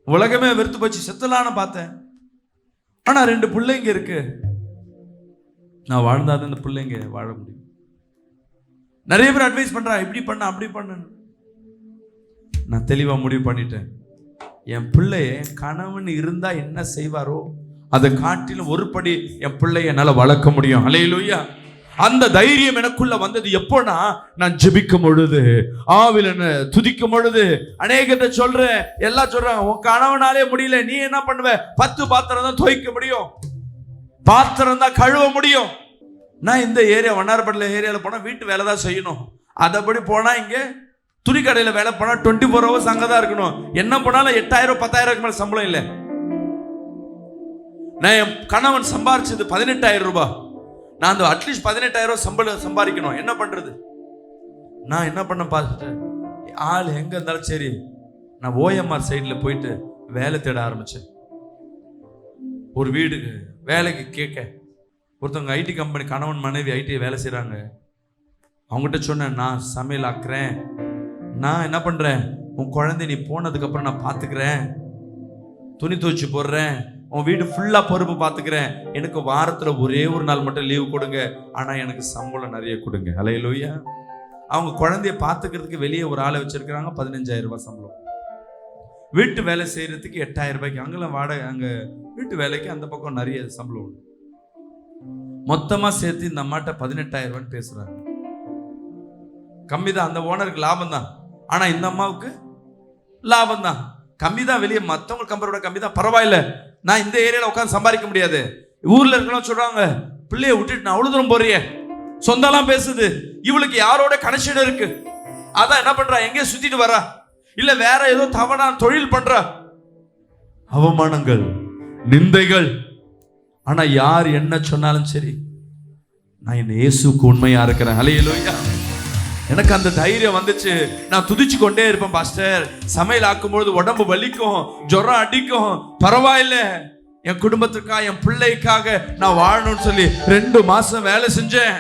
உலகமே வெறுத்து போச்சு, செத்தலான்னு பார்த்தேன். ஆனா 2 பிள்ளைங்க இருக்கு. நான் வாழ்ந்தாதான் இந்த பிள்ளைங்க வாழ முடியும். நிறைய பேர் அட்வைஸ் பண்றான், இப்படி பண்ண அப்படி பண்ண. நான் தெளிவா முடிவு பண்ணிட்டேன். என் பிள்ளைய கணவன் இருந்தா என்ன செய்வாரோ அதை காட்டிலும் ஒரு படி என் பிள்ளைய என்னால வளர்க்க முடியும். அல்லேலூயா. அந்த தைரியம் எனக்குள்ள வந்தது எப்போனா, நான் ஜெபிக்கும் பொழுது, ஆவில துதிக்கும் பொழுது. அநேகத்தை சொல்றேன், எல்லாம் சொல்றாங்க, உன் கணவனாலே முடியல, நீ என்ன பண்ணுவ? 10 பாத்திரம் தான் துவைக்க முடியும், பாத்திரம் தான் கழுவ முடியும். நான் இந்த ஏரியா வண்ணாரப்பேட்டை ஏரியாவில் போனா வீட்டு வேலை தான் செய்யணும். அதபடி போனா இங்க துணி கடையில வேலை போனா 24 hours அங்கதான் இருக்கணும். என்ன போனாலும் 8,000 10,000 மேல சம்பளம் இல்லை. நான் என் கணவன் சம்பாரிச்சது 18,000 ரூபாய். நான் அந்த அட்லீஸ்ட் 18,000 சம்பளம் சம்பாதிக்கணும். என்ன பண்றது? நான் என்ன பண்ண பார்த்துட்டு, ஆள் எங்க இருந்தாலும் சரி, நான் OMR சைடில் போயிட்டு வேலை தேட ஆரம்பிச்சேன். ஒரு வீடு வேலைக்கு கேட்க ஒருத்தவங்க ஐடி கம்பெனி, கணவன் மனைவி ஐடி வேலை செய்கிறாங்க. அவங்ககிட்ட சொன்னேன், நான் சமையல் ஆக்குறேன், நான் என்ன பண்ணுறேன், உன் குழந்தை நீ போனதுக்கப்புறம் நான் பார்த்துக்கிறேன், துணி துவைச்சு போடுறேன், உன் வீடு ஃபுல்லாக பொறுப்பு பார்த்துக்கிறேன், எனக்கு வாரத்தில் ஒரே ஒரு நாள் மட்டும் லீவு கொடுங்க, ஆனால் எனக்கு சம்பளம் நிறைய கொடுங்க. அல்லேலூயா. அவங்க குழந்தைய பார்த்துக்கிறதுக்கு வெளியே ஒரு ஆளை வச்சிருக்கிறாங்க, 15,000 ரூபாய் சம்பளம். வீட்டு வேலை செய்யறதுக்கு 8,000 ரூபாய்க்கு. அங்கெல்லாம் வாடகை, அங்கே வீட்டு வேலைக்கு அந்த பக்கம் நிறைய சம்பளம் உண்டு. மொத்தமாக சேர்த்து இந்த அம்மாட்ட 18,000 ரூபான்னு பேசுறாங்க. கம்மி தான், அந்த ஓனருக்கு லாபம் தான், ஆனால் இந்த அம்மாவுக்கு லாபம் தான் கம்மி தான். வெளியே மற்றவங்க கம்பெனியோட கம்மி தான், பரவாயில்ல, நான் இந்த ஏரியாவில் உட்காந்து சம்பாதிக்க முடியாது. ஊர்ல இருக்கலாம் சொல்றாங்க, பிள்ளைய விட்டுட்டு நான் அவ்வளவு தூரம் போறிய, சொந்தம்லாம் பேசுது, இவளுக்கு யாரோட கனெக்ஷன் இருக்கு, அதான் என்ன பண்றா, எங்கே சுத்திட்டு வரா, இல்ல வேற ஏதோ தவறான தொழில் பண்றா. அவமானங்கள், நிந்தைகள். ஆனா யார் என்ன சொன்னாலும் சரி, நான் என் இயேசுக்கு உண்மையா இருக்கிறேன். அல்லேலூயா. எனக்கு அந்த தைரியம் வந்துச்சு. நான் துதிச்சு கொண்டே இருப்பேன். பாஸ்டர், சமையல் ஆக்கும்பொழுது உடம்பு வலிக்கும், ஜுரம் அடிக்கும், பரவாயில்ல, என் குடும்பத்துக்காக, என் பிள்ளைக்காக நான் வாழணும்னு சொல்லி 2 மாசம் வேலை செஞ்சேன்.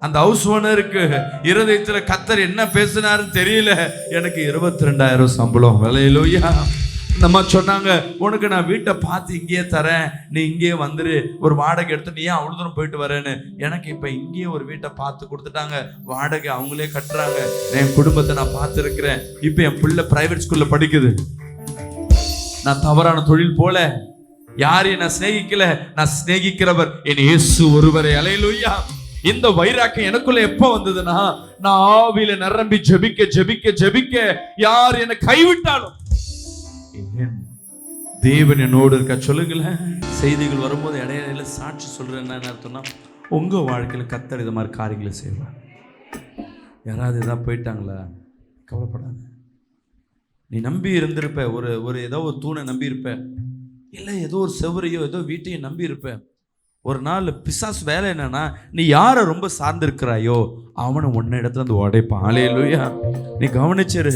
அந்த ஹவுஸ் ஓனருக்கு இருதயத்துல கர்த்தர் என்ன பேசினாருன்னு தெரியல. எனக்கு 22,000 சம்பளம். அல்லேலூயா. நம்ம சொன்னாங்க, உனக்கு நான் வீட்டை பார்த்து இங்கேயே தரேன், நீ இங்கேயே வந்துரு, ஒரு வாடகை எடுத்து நீ ஏன் அவ்வளோ தூரம் போயிட்டு வரேன்னு. எனக்கு இப்போ இங்கேயே ஒரு வீட்டை பார்த்து கொடுத்துட்டாங்க, வாடகை அவங்களே கட்டுறாங்க, என் குடும்பத்தை நான் பார்த்துருக்கிறேன். இப்போ என் பிள்ளை பிரைவேட் ஸ்கூல்ல படிக்குது. நான் தவறான தொழில் போல, யாரையும் நான் சிநேகிக்கல, நான் சிநேகிக்கிறவர் என் இயேசு ஒருவரே. அல்லேலூயா. இந்த வைராக்கியம் எனக்குள்ள எப்போ வந்ததுன்னா, நான் ஆவியில நிரம்பி ஜெபிக்க ஜெபிக்க ஜெபிக்க, யார் என்னை கைவிட்டாலும் தேவன் என்னோடு இருக்க. சொல்லுங்களேன். செய்திகள் வரும்போது இடையில சாட்சி சொல்றேன். என்ன அர்த்தம்னா, உங்க வாழ்க்கையில கர்த்தர் இது மாதிரி காரியங்களை செய்வார். யாராவது இதான் போயிட்டாங்களா, கவலைப்படாத. நீ நம்பி இருந்திருப்ப, ஒரு ஏதோ ஒரு தூணை நம்பி இருப்ப, இல்லை ஏதோ ஒரு செவரையோ ஏதோ வீட்டையும் நம்பி இருப்ப. ஒரு நாள் பிசாசு வேலை என்னன்னா, நீ யாரை ரொம்ப சார்ந்திருக்கிறாயோ அவனை உன்ன இடத்துல வந்து உடைப்பான். அல்லேலூயா. நீ கவனிச்சிரு,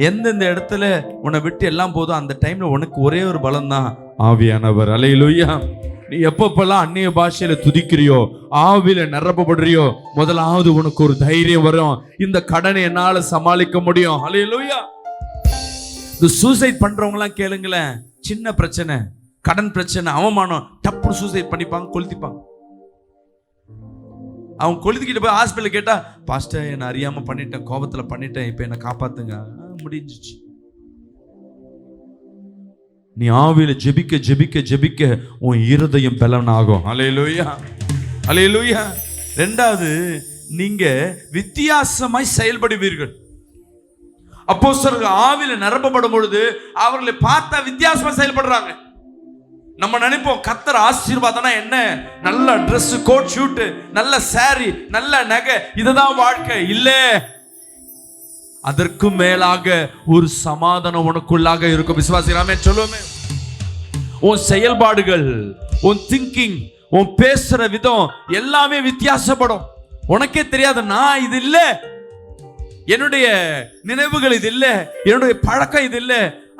எந்தெந்த இடத்துல உன்னை விட்டு எல்லாம் போதும், அந்த டைம்ல உனக்கு ஒரே ஒரு பலம் தான், ஆவியானவர். அல்லேலூயா. நீ எப்பப்பெல்லாம் அந்நிய பாஷையில துதிக்கிறியோ, ஆவியில நிரப்பப்படுறியோ, முதலாவது உனக்கு ஒரு தைரியம் வரும், இந்த கடனை என்னால சமாளிக்க முடியும். அல்லேலூயா. இந்த சூசைட் பண்றவங்க எல்லாம் கேளுங்களேன், சின்ன பிரச்சனை, கடன் பிரச்சனை, அவமானம், டப்புன்னு சூசைட் பண்ணிப்பாங்க, கொளுத்திப்பாங்க. அவங்க கொளுத்திக்கிட்டு போய் ஹாஸ்பிட்டல் கேட்டா, பாஸ்டர் என்ன அறியாம பண்ணிட்டேன், கோபத்துல பண்ணிட்டேன், இப்ப என்ன காப்பாத்துங்க. முடிஞ்சிச்சு. நீ ஆவியில ஜெபிக்க ஜெபிக்க ஜெபிக்க உன் இருதயம் பலனாகும். அல்லேலூயா. அல்லேலூயா. 2வது, நீங்க வித்தியாசமாய் செயல்படுவீர்கள். அப்போஸ்தலர்கள் ஆவியில நிரப்பப்படும் பொழுது அவர்களை பார்த்தா வித்தியாசமா செயல்படுறாங்க. நம்ம நினைப்போம், கர்த்தர் ஆசீர்வாதம்னா என்ன, நல்ல Dress, கோட், ஷூட், நல்ல சாரி, நல்ல நகை, இதுதான் வாழ்க்கை. இல்ல, அதற்கும் மேலாக ஒரு சமாதானம் உனக்குள்ளாக இருக்கும். விசுவாசிராமே சொல்லுவோமே. உன் செயல்பாடுகள், உன் திங்கிங், உன் பேசுற விதம் எல்லாமே வித்தியாசப்படும். உனக்கே தெரியாது, நான் இது இல்ல, என்னுடைய நினைவுகள் இது இல்ல, என்னுடைய பழக்கம் இது இல்ல,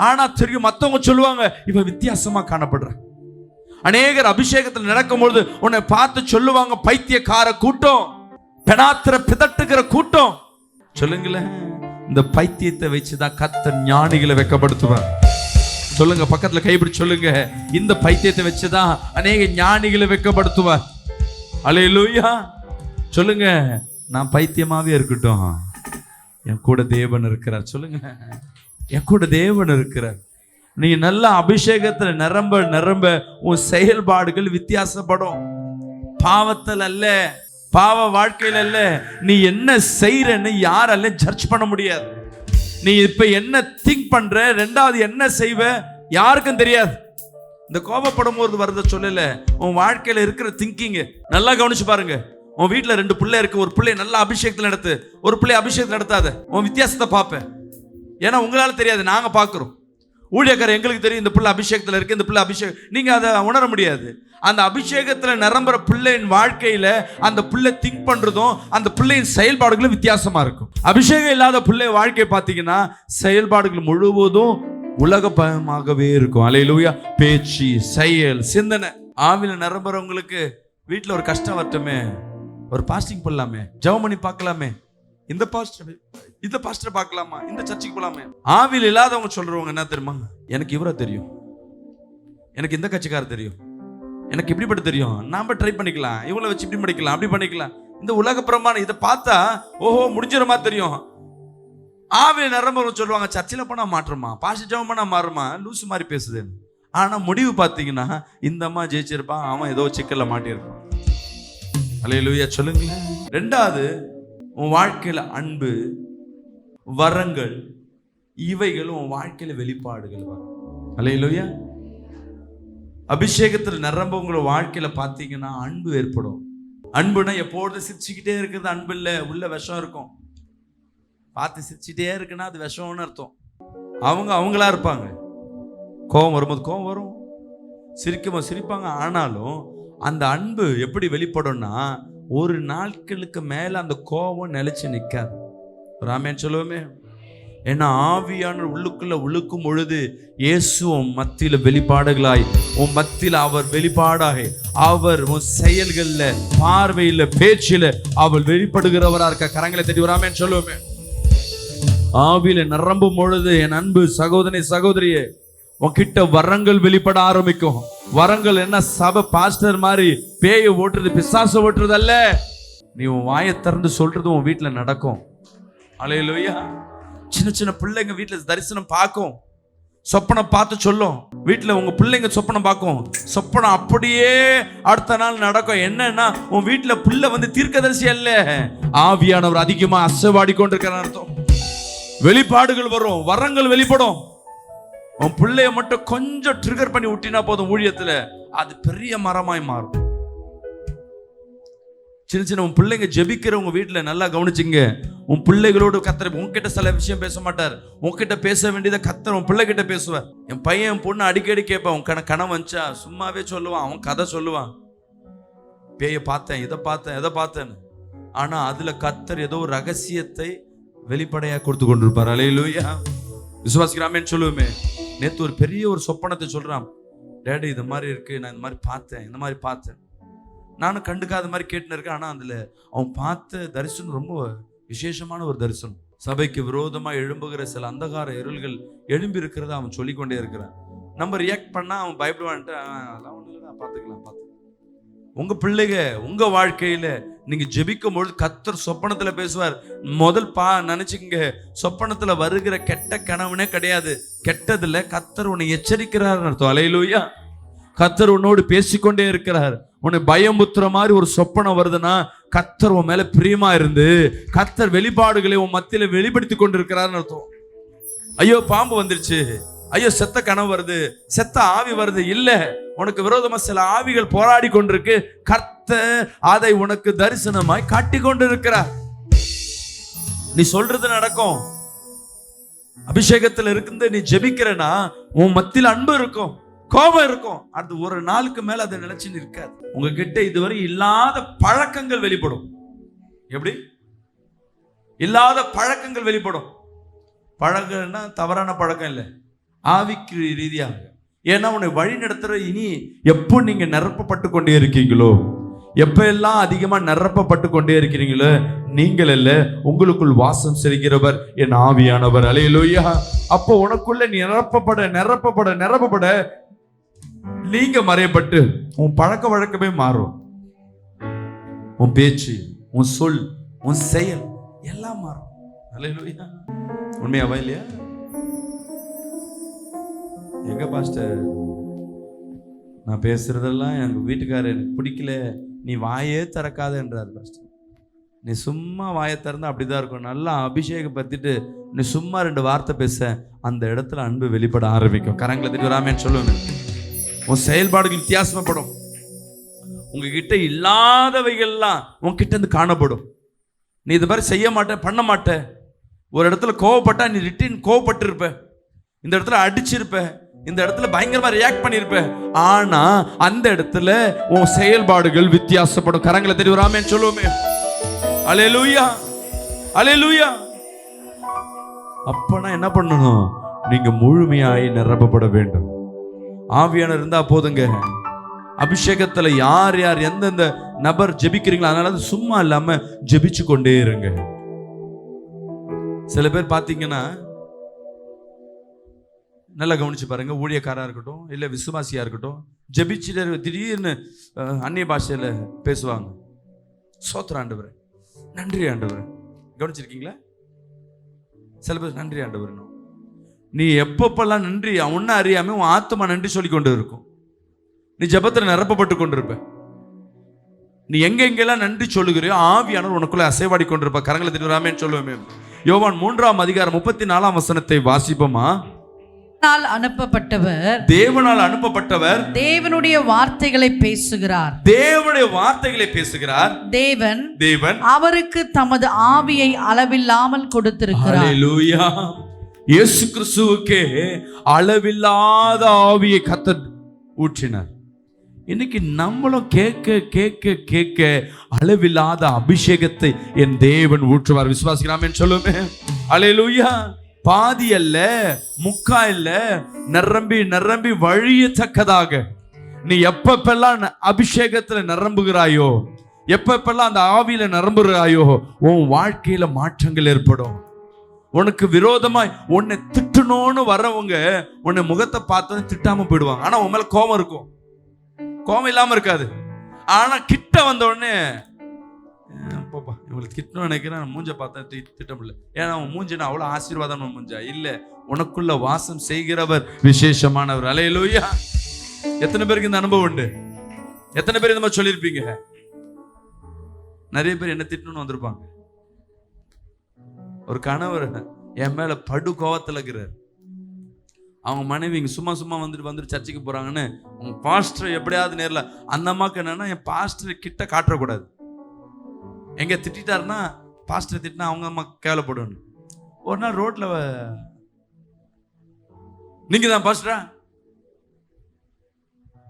ஆனா தெரியும், மத்தவங்க சொல்லுவாங்க, இவன் வித்தியாசமா காணப்படுற. அநேகர் அபிஷேகத்தில் நடக்கும்பொழுது உன்னை பார்த்து சொல்லுவாங்க, பைத்தியக்கார கூட்டம், பெனாத்திர பிதட்டுகிற கூட்டம். சொல்லுங்களேன், இந்த பைத்தியத்தை வச்சுதான் கர்த்தர் ஞானிகளை வெட்கப்படுத்துவார். சொல்லுங்க, பக்கத்துல கைப்பிடி சொல்லுங்க, இந்த பைத்தியத்தை வச்சுதான் அநேக ஞானிகளை வெட்கப்படுத்துவார். அல்லேலூயா. சொல்லுங்க, நான் பைத்தியமாவே இருக்கட்டும், என் கூட தேவன் இருக்கிறார். சொல்லுங்க, என் கூட தேவன் இருக்கிறார். நீ நல்ல அபிஷேகத்துல நிரம்ப நிரம்ப உன் செயல்பாடுகள் வித்தியாசப்படும். பாவத்தில் அல்ல, பாவ வாழ்க்கையில் அல்ல, நீ என்ன செய்யறன்னு யாரால ஜட்ஜ் பண்ண முடியாது. நீ இப்ப என்ன திங்க் பண்ற, ரெண்டாவது என்ன செய்வ யாருக்கும் தெரியாது. இந்த கோபப்படும் போது வரத சொல்லல, உன் வாழ்க்கையில இருக்கிற திங்கிங் நல்லா கவனிச்சு பாருங்க. உன் வீட்டுல 2 பிள்ளை இருக்கு, ஒரு பிள்ளை நல்லா அபிஷேகத்துல நடத்து, ஒரு பிள்ளை அபிஷேகத்துல நடத்தாத. உன் வித்தியாசத்தை பார்ப்பேன். ஏன்னா உங்களால தெரியாது, நாங்க பாக்குறோம். ஊழியக்காரர் எங்களுக்கு தெரியும், இந்த பிள்ளை அபிஷேகத்துல இருக்கு, இந்த பிள்ளை அபிஷேகம். நீங்க அதை உணர முடியாது. அந்த அபிஷேகத்துல நிரம்புற பிள்ளையின் வாழ்க்கையில அந்த பிள்ளை திங்க் பண்றதும் அந்த பிள்ளையின் செயல்பாடுகளும் வித்தியாசமா இருக்கும். அபிஷேகம் இல்லாத பிள்ளை வாழ்க்கை பார்த்தீங்கன்னா செயல்பாடுகள் முழுவதும் உலக பயமாகவே இருக்கும். அல்லேலூயா. பேச்சு, செயல், சிந்தனை. ஆவில நிரம்புறவங்களுக்கு வீட்டுல ஒரு கஷ்டம் வரட்டுமே, ஒரு பாஸ்டிங் பண்ணலாமே, ஜெபம் பண்ணி பார்க்கலாமே, இந்த பாஸ்டர் பார்க்கலாமா, இந்த சர்ச்சுக்கு போலாமே. ஆவியில் இல்லாதவங்க சொல்றவங்க என்ன தெரியுமா, எனக்கு இவரை தெரியும், எனக்கு இந்த கட்சிக்காரர் தெரியும், எனக்கு இப்படிப்பட்ட தெரியும், நாம ட்ரை பண்ணிக்கலாம், இவங்களை வச்சு இப்படி பண்ணிக்கலாம், அப்படி பண்ணிக்கலாம். இந்த உலக பிரமாணம் இதை பார்த்தா ஓஹோ முடிஞ்சிட மாதிரி தெரியும். ஆவியில் நிரம்புறவங்க சொல்லுவாங்க, சர்ச்சில் போனா மாற்றுமா, பாஸ்டர் ஜெபம் பண்ணா மாறுமா, லூசு மாதிரி பேசுது. ஆனா முடிவு பார்த்தீங்கன்னா இந்த அம்மா ஜெயிச்சிருப்பான், அவன் ஏதோ சிக்கல்ல மாட்டியிருப்பான். அல்லேலூயா சொல்லுங்க. ரெண்டாவது, உன் வாழ்க்கையில அன்பு, வரங்கள், இவைகள் உன் வாழ்க்கையில வெளிப்பாடுகள் வரும். அல்லேலூயா. அபிஷேகத்தில் நிரம்பவங்கள வாழ்க்கையில பார்த்தீங்கன்னா அன்பு ஏற்படும். அன்புனா எப்போதும் சிரிச்சுக்கிட்டே இருக்கிறது அன்பு இல்லை, உள்ள விஷம் இருக்கும். பார்த்து சிரிச்சுட்டே இருக்குன்னா அது விஷம்னு அர்த்தம். அவங்களா இருப்பாங்க. கோபம் வரும்போது கோபம் வரும், சிரிக்கும்போது சிரிப்பாங்க. ஆனாலும் அந்த அன்பு எப்படி வெளிப்படும்னா ஒரு நாட்களுக்கு மேல அந்த கோபம் நிலைச்சு நிற்காது. ராமேன் சொல்லுவோமே. ஏன்னா ஆவியான உள்ளுக்குள்ள உழுக்கும் பொழுது இயேசு உன் மத்தியில வெளிப்பாடுகளாய், உன் மத்தியில அவர் வெளிப்பாடாக, அவர் உன் செயல்கள்ல, பார்வையில, பேச்சில அவர் வெளிப்படுகிறவரா இருக்க. கரங்களை தட்டி ராமேன் சொல்லுவோமே. ஆவியில நிரம்பும் பொழுது என் அன்பு சகோதரி சகோதரியே, உன்கிட்ட வரங்கள் வெளிப்பட ஆரம்பிக்கும். வரங்கள் என்ன, சபை பாஸ்டர் மாதிரி பேயை ஓட்டுறது, பிசாசு ஓட்டுறது அல்ல. நீ உன் வாயை திறந்து சொல்றது உன் வீட்டுல நடக்கும். அல்லேலூயா. சின்ன சின்ன பிள்ளைங்க வீட்டுல தரிசனம் பார்க்கும், சொப்பனம் பார்த்து சொல்லும். வீட்டுல உங்க பிள்ளைங்க சொப்பனம் பார்க்கும், சொப்பனம் அப்படியே அடுத்த நாள் நடக்கும். என்னன்னா உன் வீட்டுல பிள்ளை வந்து தீர்க்கதரிசி அல்ல, ஆவியானவர் அதிகமா அசைவாடி கொண்டிருக்கிற அர்த்தம். வெளிப்பாடுகள் வரும், வரங்கள் வெளிப்படும். உன் பிள்ளைய மட்டும் கொஞ்சம் ட்ரிகர் பண்ணி விட்டினா போதும், ஊழியத்துல அது பெரிய மரமாய் மாறும். சின்ன சின்ன உன் பிள்ளைங்க ஜெபிக்கிறவங்க வீட்டுல நல்லா கவனிச்சுங்க. உன் பிள்ளைகளோடு கத்தர் உன்கிட்ட சில விஷயம் பேச மாட்டார், உன்கிட்ட பேச வேண்டியதை கத்தர் உன் பிள்ளை கிட்ட பேசுவார். என் பையன் என் பொண்ணு அடிக்கடி கேட்பான், உன் கனவு வந்துச்சா, சும்மாவே சொல்லுவான், அவன் கதை சொல்லுவான், பேய பார்த்தேன், இதை பார்த்தேன், எதை பார்த்தேன்னு. ஆனா அதுல கத்தர் ஏதோ ஒரு ரகசியத்தை வெளிப்படையா கொடுத்து கொண்டிருப்பார். அல்லேலூயா. விசுவாசிக்கிறாமேன்னு சொல்லுவோமே. நேற்று ஒரு பெரிய ஒரு சொப்பனத்தை சொல்றான், டேடி இது மாதிரி இருக்கு, நான் இந்த மாதிரி பார்த்தேன், இந்த மாதிரி பார்த்தேன். நானும் கண்டுக்காத மாதிரி கேட்டுன்னு இருக்கேன். ஆனா அதுல அவன் பார்த்த தரிசனம் ரொம்ப விசேஷமான ஒரு தரிசனம். சபைக்கு விரோதமா எழும்புகிற சில அந்தகார இருள்கள் எழும்பி இருக்கிறத அவன் சொல்லிக்கொண்டே இருக்கிறான். நம்ம ரியாக்ட் பண்ணா அவன் பயப்படுவான்ட்டு, அதெல்லாம் ஒண்ணு இல்லை, பார்த்துக்கலாம். உங்க பிள்ளைங்க உங்க வாழ்க்கையில நீங்க ஜெபிக்கும் பொழுது கர்த்தர் சொப்பனத்துல பேசுவார். முதல் நினைச்சுக்கங்க, சொப்பனத்துல வருகிற கெட்ட கனவுனே கிடையாது, கெட்டதுல கர்த்தர் உன்னை எச்சரிக்கிறார் அர்த்தம். அல்லேலூயா. கர்த்தர் உன்னோடு பேசிக்கொண்டே இருக்கிறார். உன்னை பயமுத்துற மாதிரி ஒரு சொப்பனம் வருதுன்னா கர்த்தர் உன் மேல பிரியமா இருந்து கர்த்தர் வெளிப்பாடுகளை உன் மத்தியில வெளிப்படுத்தி கொண்டிருக்கிறார் அர்த்தம். ஐயோ பாம்பு வந்துருச்சு, ஐயோ செத்த கனவு வருது, செத்த ஆவி வருது, இல்ல, உனக்கு விரோதமா சில ஆவிகள் போராடி கொண்டிருக்கு. கர்த்தர் அதை உனக்கு தரிசனமாய் காட்டி கொண்டிருக்கிறார். நீ சொல்றது நடக்கும். அபிஷேகத்துல இருந்து நீ ஜெபிக்கிறனா உன் மத்தியில அன்பு இருக்கும், கோபம் இருக்கும். அது ஒரு நாளுக்கு மேல அதை நினைச்சு நிற்காது. உங்ககிட்ட இதுவரை இல்லாத பழக்கங்கள் வெளிப்படும். எப்படி இல்லாத பழக்கங்கள் வெளிப்படும்? பழக்கம்னா தவறான பழக்கம் இல்லை, ஆவிக்கு ரீதியாக. ஏன்னா உன்னை வழி நடத்துற இனி எப்போ நீங்க நிரப்பப்பட்டு கொண்டே இருக்கீங்களோ, எப்ப எல்லாம் அதிகமா நிரப்பப்பட்டு கொண்டே இருக்கிறீங்களோ, நீங்கள் அல்ல, உங்களுக்குள் வாசம் செல்கிறவர் என் ஆவியானவர். அல்லேலூயா. அப்போ உனக்குள்ள நீ நிரப்பப்பட நீங்க மறையப்பட்டு உன் பழக்க வழக்கமே மாறும். உன் பேச்சு, உன் சொல், உன் செயல் எல்லாம் மாறும். அல்லேலூயா. உண்மையாவா இல்லையா? எங்க பாஸ்டர் நான் பேசுறதெல்லாம் எங்க வீட்டுக்காரர் எனக்கு பிடிக்கல, நீ வாயே திறக்காத என்றார் பாஸ்டர். நீ சும்மா வாயை திறந்தா அப்படிதான் இருக்கும். நல்லா அபிஷேகப்படுத்திட்டு நீ சும்மா 2 வார்த்தை பேச அந்த இடத்துல அன்பு வெளிப்பட ஆரம்பிக்கும். கரங்களை தட்டி வராமேன்னு சொல்லுவேன். உன் செயல்பாடுகள் வித்தியாசப்படும். உங்ககிட்ட இல்லாதவைகள்லாம் உன்கிட்ட இருந்து காணப்படும். நீ இது மாதிரி செய்ய மாட்ட, பண்ண மாட்ட. ஒரு இடத்துல கோவப்பட்டா நீ ரிட்டர்ன் கோவப்பட்டு இருப்ப, இந்த இடத்துல அடிச்சிருப்ப, இந்த இடத்துல பயங்கரமா ரியாக்ட் பண்ணிருப்ப. ஆனா அந்த இடத்துல உன் செயல்பாடுகள் வித்தியாசப்படும். கரங்களை தட்டி வராமேன்னு சொல்லுவோமே. அல்லேலூயா, அல்லேலூயா. அப்பனா என்ன பண்ணணும்? நீங்க முழுமையாய் நிரப்பப்பட வேண்டும். ஆவியானவர் இருந்தா போதுங்க. அபிஷேகத்துல யார் யார் எந்தெந்த நபர் ஜெபிக்கிறீங்களோ அதனால சும்மா இல்லாம ஜெபிச்சு கொண்டே இருங்க. சில பேர் பாத்தீங்கன்னா நல்லா கவனிச்சு பாருங்க, ஊழியக்காரா இருக்கட்டும் இல்ல விசுவாசியா இருக்கட்டும், ஜெபிச்சுட்டு திடீர்னு அந்நிய பாஷையில பேசுவாங்க. சோத்திர ஆண்டவரே, நன்றி ஆண்டவரே. கவனிச்சிருக்கீங்களா? சில பேர் நன்றி ஆண்டவர். நீ எப்பப்பெல்லாம் நன்றி ஒன்னும் அறியாம உன் ஆத்மா நன்றி சொல்லி கொண்டு இருக்கும். நீ ஜெபத்துல நிரப்பப்பட்டு கொண்டிருப்ப. நீ எங்கெங்கெல்லாம் நன்றி சொல்லுகிறியோ ஆவியானவர் உனக்குள்ள அசைவாடி கொண்டிருப்ப. கரங்களை தட்டி சொல்லுவேன். யோவான் 3:34 வசனத்தை வாசிப்போமா? அனுப்பப்பட்டவர், தேவனால் அனுப்பப்பட்டவர் தேவனுடைய வார்த்தைகளை பேசுகிறார். தேவனுடைய வார்த்தைகளை பேசுகிறார். தேவன் அவருக்கு தமது ஆவியை அளவில்லாமல் கொடுத்திருக்கிறார். அல்லேலூயா. இயேசு கிறிஸ்துவுக்கே அளவில்லாத ஆவியை கர்த்தர் ஊற்றினார். இன்னைக்கு நம்மளும் கேட்க கேட்க கேட்க அளவில்லாத அபிஷேகத்தை என் தேவன் ஊற்றுவார். விசுவாசிக்கிறாமே சொல்லுமே. அல்லேலூயா. பாதி அல்ல, முக்கா இல்ல, நிரம்பி நிரம்பி வழியத்தக்கதாக நீ எப்பப்பெல்லாம் அபிஷேகத்துல நிரம்புகிறாயோ, எப்பப்பெல்லாம் அந்த ஆவியில நிரம்புகிறாயோ, உன் வாழ்க்கையில மாற்றங்கள் ஏற்படும். உனக்கு விரோதமாய் உன்னை திட்டணும்னு வர்றவங்க உன்னை முகத்தை பார்த்தோன்னு திட்டாம போயிடுவாங்க. ஆனா உன் மேல கோபம் இருக்கும். கோபம் இல்லாம இருக்காது. ஆனா கிட்ட வந்த உடனே போப்பா இவங்களுக்கு திட்டணும்னு நினைக்கிறேன், மூஞ்ச பார்த்தா திட்ட முடியல. ஏன்னா அவன் மூஞ்சினா அவ்வளோ ஆசீர்வாதம் மூஞ்சா இல்ல, உனக்குள்ள வாசம் செய்கிறவர் விசேஷமானவர். அல்லேலூயா. எத்தனை பேருக்கு இந்த அனுபவம் உண்டு? எத்தனை பேர் இந்த மாதிரி சொல்லியிருப்பீங்க? நிறைய பேர் என்ன திட்டணும்னு வந்திருப்பாங்க. ஒரு கணவர் என் மேல படு கோவத்தில் இருக்கிறார். அவங்க மனைவி இங்க சும்மா சும்மா வந்துட்டு சர்ச்சைக்கு போறாங்கன்னு அவங்க பாஸ்டர் எப்படியாவது நேரில், அந்த அம்மாவுக்கு என்னன்னா என் பாஸ்டர் கிட்ட காட்டக்கூடாது. எங்க திட்டாருன்னா பாஸ்டர் திட்டினா அவங்க அம்மா கேவலப்படும். ஒரு நாள் ரோட்ல நீங்க தான் பாஸ்டரா,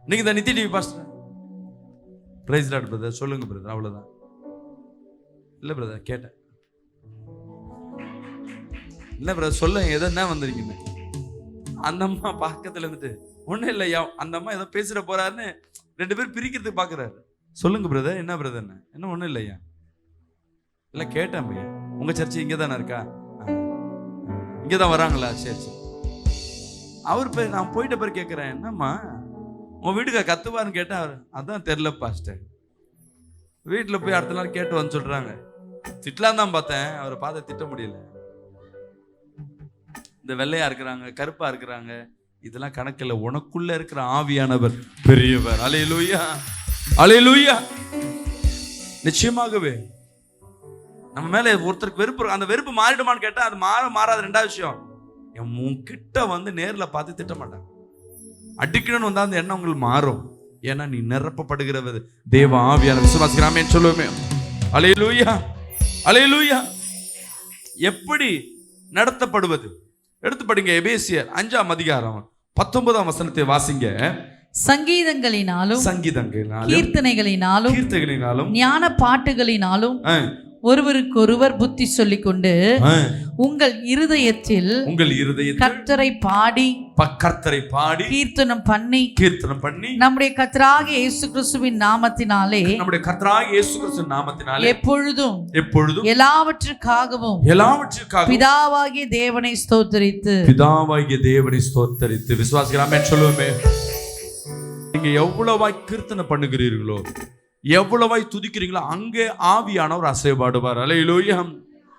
நீங்க தான் நித்தி டிவி பாஸ்டரா, பிரைஸ் லார்ட் பிரதர், சொல்லுங்க பிரதர், அவ்வளவுதான். இல்ல பிரதர் கேட்டேன், இல்ல பிரதர் சொல்லுங்க ஏதோ என்ன வந்திருக்கீங்க. அந்த அம்மா பக்கத்துல இருந்துட்டு ஒன்னும் இல்லையா, அந்த அம்மா ஏதோ பேசுற போறாருன்னு 2 பேர் பிரிக்கிறதுக்கு பாக்குறாரு. சொல்லுங்க பிரதர், என்ன பிரதர், என்ன ஒன்னும் இல்லையா, இல்ல கேட்டேன் பையா உங்க சர்ச்சை இங்கே தானே இருக்கா, இங்கே தான் வராங்களா, சரி சரி. அவர் பேர் நான் போயிட்ட பேர் கேட்குறேன், என்னம்மா உன் வீட்டுக்கு கத்துவான்னு கேட்டேன். அவர் அதான் தெரில பாஸ்டர். வீட்டில் போய் அடுத்த நாள் கேட்டு வந்து சொல்றாங்க, திட்டலாம் தான் பார்த்தேன், அவரை பார்த்து திட்ட முடியல. இந்த வெள்ளையா இருக்கிறாங்க, கருப்பா இருக்கிறாங்க, இதெல்லாம் கணக்கில். உனக்குள்ள இருக்கிற ஆவியானவர் பெரியவர். அல்லேலூயா, அல்லேலூயா. நிச்சயமாகவே நம்ம மேல ஒருத்தருக்கு வெறுப்பு, அந்த வெறுப்பு மாறிடுமான்னு கேட்டா அது மாறாத. 2வது விஷயம், என் கிட்ட வந்து நேர்ல பார்த்து திட்ட மாட்டாங்க. அடிக்கணும்னு வந்தா அந்த எண்ணம் உங்களுக்கு மாறும். ஏன்னா நீ நிரப்பப்படுகிறது தேவ ஆவியான. விசுவாசிக்கிறாமே சொல்லுவோமே. அல்லேலூயா, அல்லேலூயா. எப்படி நடத்தப்படுவது? எடுத்து படிங்க. எபேசியர் 5:19 வசனத்தை வாசிங்க. சங்கீதங்களினாலும் கீர்த்தனைகளினாலும் ஞான பாட்டுகளினாலும் ஒருவருக்கொருவர் புத்தி சொல்லிக் கொண்டு உங்கள் இருதயத்தில் கர்த்தரை பாடி கீர்த்தனம் பண்ணி நம்முடைய கர்த்தராகிய இயேசு கிறிஸ்துவின் நாமத்தினாலே எப்பொழுதும் எல்லாவற்றுக்காகவும் பிதாவாகிய தேவனை ஸ்தோத்திரித்து விசுவாசிக்கிறாமே சொல்லுவோமே. நீங்க எவ்வளவாய் கீர்த்தனை பண்ணுகிறீர்களோ, எவ்வளவாய் துதிக்கிறீங்களோ, அங்கே ஆவியானவர் அசைவாடுவார். அல்லேலூயா.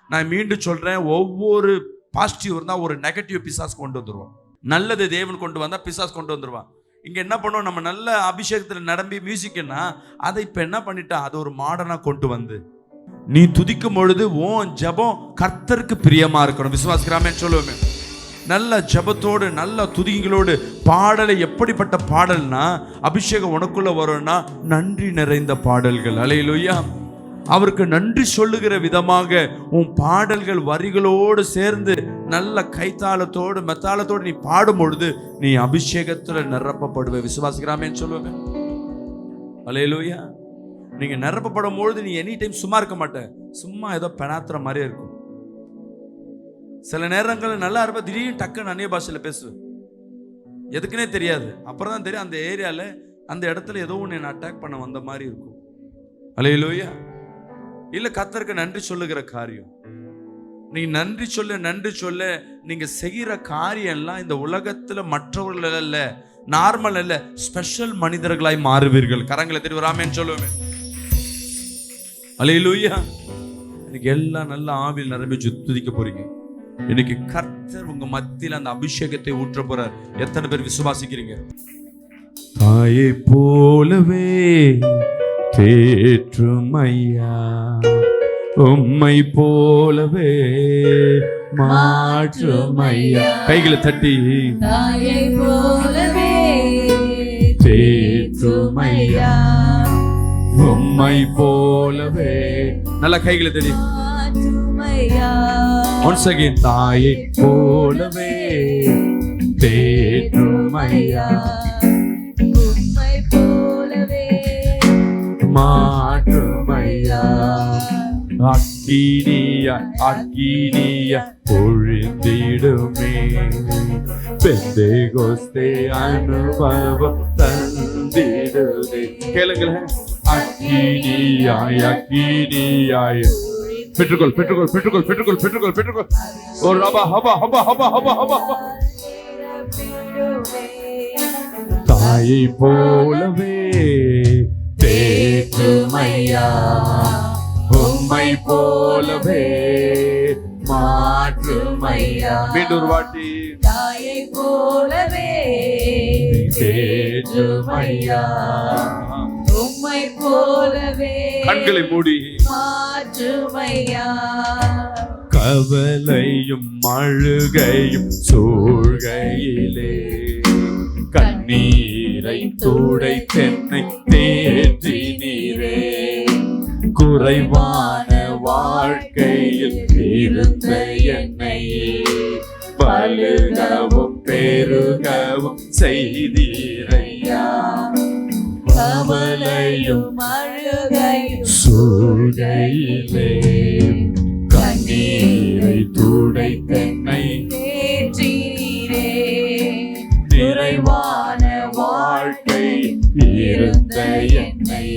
நான் மீண்டும் சொல்றேன், ஒவ்வொரு பாசிட்டிவ் இருந்தா ஒரு நெகட்டிவ் பிசாஸ் கொண்டு வந்துருவோம். நல்லது தேவன் கொண்டு வந்தா பிசாஸ் கொண்டு வந்துருவான். இங்க என்ன பண்ணுவோம், நம்ம நல்ல அபிஷேகத்துல நிரம்பி மியூசிக்னா அதை இப்ப என்ன பண்ணிட்டா, அது ஒரு மாடர்னா கொண்டு வந்து நீ துதிக்கும் பொழுது உன் ஜெபம் கர்த்தருக்கு பிரியமா இருக்கணும். விசுவாசிக்கிறாமே சொல்லுவோமே, நல்ல ஜெபத்தோடு நல்ல துதிகளோடு பாடலை. எப்படிப்பட்ட பாடல்னா, அபிஷேகம் உனக்குள்ள வரும்னா நன்றி நிறைந்த பாடல்கள். அல்லேலூயா. அவருக்கு நன்றி சொல்லுகிற விதமாக உன் பாடல்கள் வரிகளோடு சேர்ந்து நல்ல கைத்தாளத்தோடு மெத்தாளத்தோடு நீ பாடும் பொழுது நீ அபிஷேகத்துல நிரப்பப்படுவே. விசுவாசிக்கிறாமேன்னு சொல்லுவேன். அல்லேலூயா. நீங்க நிரப்பப்படும் பொழுது நீ எனி டைம் சும்மா இருக்க மாட்ட, சும்மா ஏதோ பெணாத்துற மாதிரியே இருக்கும். சில நேரங்கள் நல்லா இருப்ப, திடீர்னு டக்குன்னு அந்நிய பாஷையில பேசுவேன், எதுக்குன்னே தெரியாது. அப்புறம் தான் தெரியும் அந்த ஏரியால அந்த இடத்துல ஏதோ ஒன்று என்ன அட்டாக் பண்ண வந்த மாதிரி இருக்கும். அல்லேலூயா. இல்ல கர்த்தருக்கு நன்றி சொல்லுகிற காரியம், நீங்க நன்றி சொல்ல நீங்க செய்கிற காரியம் எல்லாம் இந்த உலகத்துல மற்றவர்கள் அல்ல, நார்மல் அல்ல, ஸ்பெஷல் மனிதர்களாய் மாறுவீர்கள். கரங்களை தெரிவராமேன்னு சொல்லுவேன். அல்லேலூயா. இன்னைக்கு எல்லாம் நல்ல ஆவியில் நிரம்பி துதிக்க போறீங்க. இன்னைக்கு கர்த்தர் உங்க மத்தியில் அந்த அபிஷேகத்தை ஊற்ற போறார். எத்தனை பேர் விசுவாசிக்கிறீங்க? தாயை போலவே தேற்றும் ஐயா, உம்மை போலவே மாற்றும் ஐயா. கைகளை தட்டி தாயை போலவே தேற்றும் ஐயா, உம்மை போலவே. நல்ல கைகளை தட்டி once again. தாயை போலவே தேற்றும் ஐயா, உம்மை போலவே மாற்றும் ஐயா. அக்கினிய பொழிந்திடுமே, பெந்தேகோஸ்தே அனுபவம் தந்திடுதே. கேளுங்களேன். அக்கினியாய் பெற்றுக்கொள். ஒரு ரபா ஹபா. தாயை போலவே தேற்றும் ஐயா, உம்மை போலவே மாற்றும் ஐயா. மீண்டும் ஒரு வாட்டி. தாயை போலவே தேற்றும் ஐயா, உம்மை போலவே. கண்களை மூடி மாற்றும் ஐயா. கவலையும் அழுகையும் சூழ்கையிலே கண்ணீரை துடைத்தென்னை தேற்றினீரே. குறைவான வாழ்க்கையில் இருந்த என்னை பலுகவும் பெருகவும் செய்தீரையா. கவலையும் அழுகையும் சூழ்கையிலே கண்ணீரை துடைத்தென்னை தேற்றினீரே. நிறைவான வாழ்க்கை இருந்த என்னை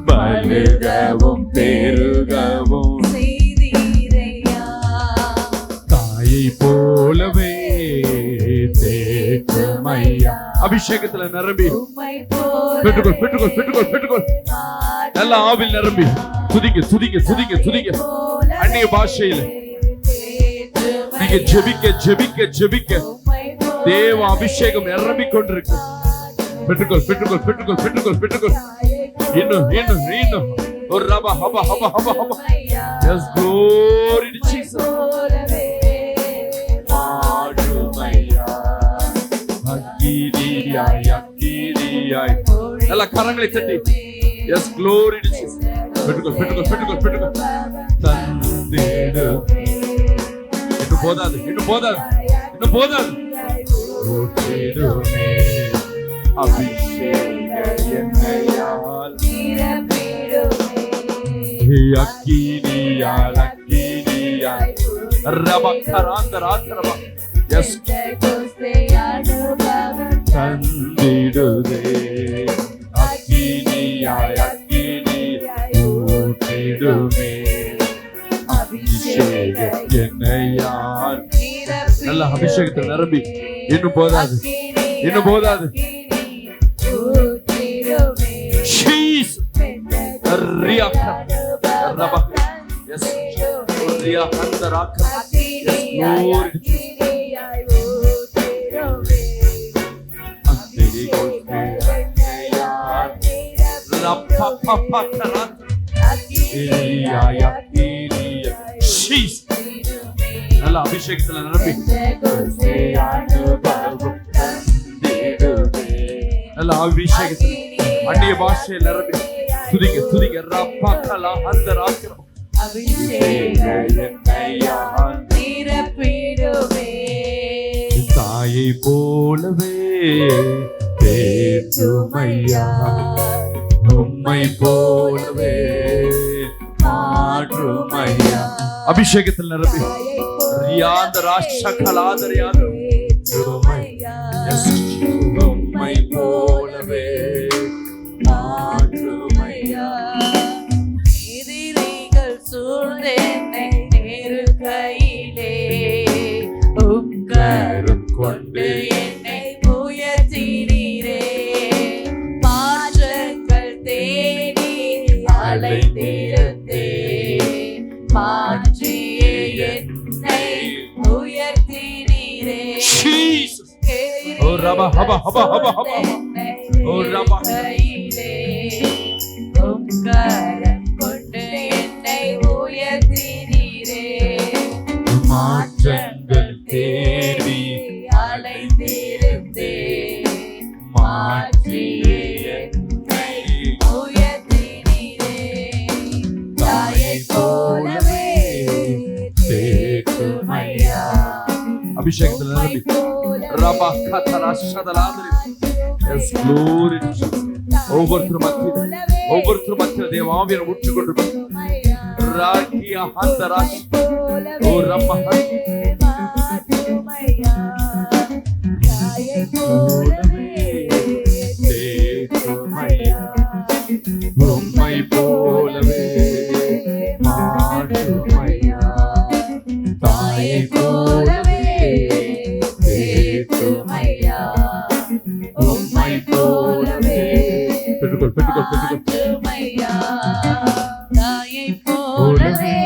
பலுகவும் பெருகவும் செய்தீரையா. தாயை போலவே தேற்றும் ஐயா. அபிஷேகத்துல நிரம்பி பெற்றுக்கொள். நல்ல ஆவில் நிரம்பி துதிக்க. அந்நிய பாஷையில நீங்க ஜெபிக்க தேவ அபிஷேகம் நிரம்பி கொண்டிருக்கு. பெற்றுக்கொள். இன்னும் ஒரு ரபா ஹபா. Yes, glory to Jesus. அக்கினியாய் நல்ல கரங்களை தட்டி. Yes, glory to Jesus. பெற்றுக்கொள். தந்திடு. இன்னும் போதாது. ஊற்றிடுமே அபிஷேக எண்ணெயால் அக்கினியால் ரபக்கராந்தராத்திரமா. Yes, தந்திடுதே அக்கினியாய் ஊற்றிடுமே அபிஷேக எண்ணெயால். நல்ல அபிஷேகத்தில் நிரம்பி. இன்னும் போதாது. நல்ல அபிஷேகத்துல நிரப்பி நல்ல அபிஷேகத்துல அந்நிய பாஷையில் நிரப்பி துதிக்க துதிக்க ரப்பகலா அந்த ராத்திரம் தாயை போலவே தேற்றுமையா உம்மை போலவே மாற்றுமையா அபிஷேகத்தில் நிரப்பி ரியாத ராஷகலாதரியாத உம்மை போலவே மாற்றுமையா எதிரிகள் சூழ்ந்தென்னை நெருக்கையிலே உட்காரும் கொண்டு என்னை உயர்த்தினீரே மாற்றங்கள் தேடி அலைந்திருந்தே மாற்றியே என்னை உயர்த்தினீரே ஓ ரபா ஹபா ஹபா ஹபா ஹபா ஓ ரபா உட்காரம் கொண்டு என்னை உயர்த்தினீரே மாற்றங்கள் தேடி அலைந்திருந்தே மாற்றியே என்னை உயர்த்தினீரே தாயை போலவே தேற்றுமையா அபிஷேகத்தில் நிரப்பி ரபா கதரா ஷதலாதரி எஸ் glory to Jesus ஒவ்வொருத்தரும் மத்தியில் தேவ ஆவியானவர் ஊற்றிக்கொண்டு ராகியா ஹந்தராஷ் ஓ ரப்பா தாயை போலவே தேற்றுமையா உம்மை போலவே மாற்றுமையா தாயை போலவே தேற்றுமையா உம்மை போலவே பெற்றுக்கொள் மாற்றுமையா தாயை போலவே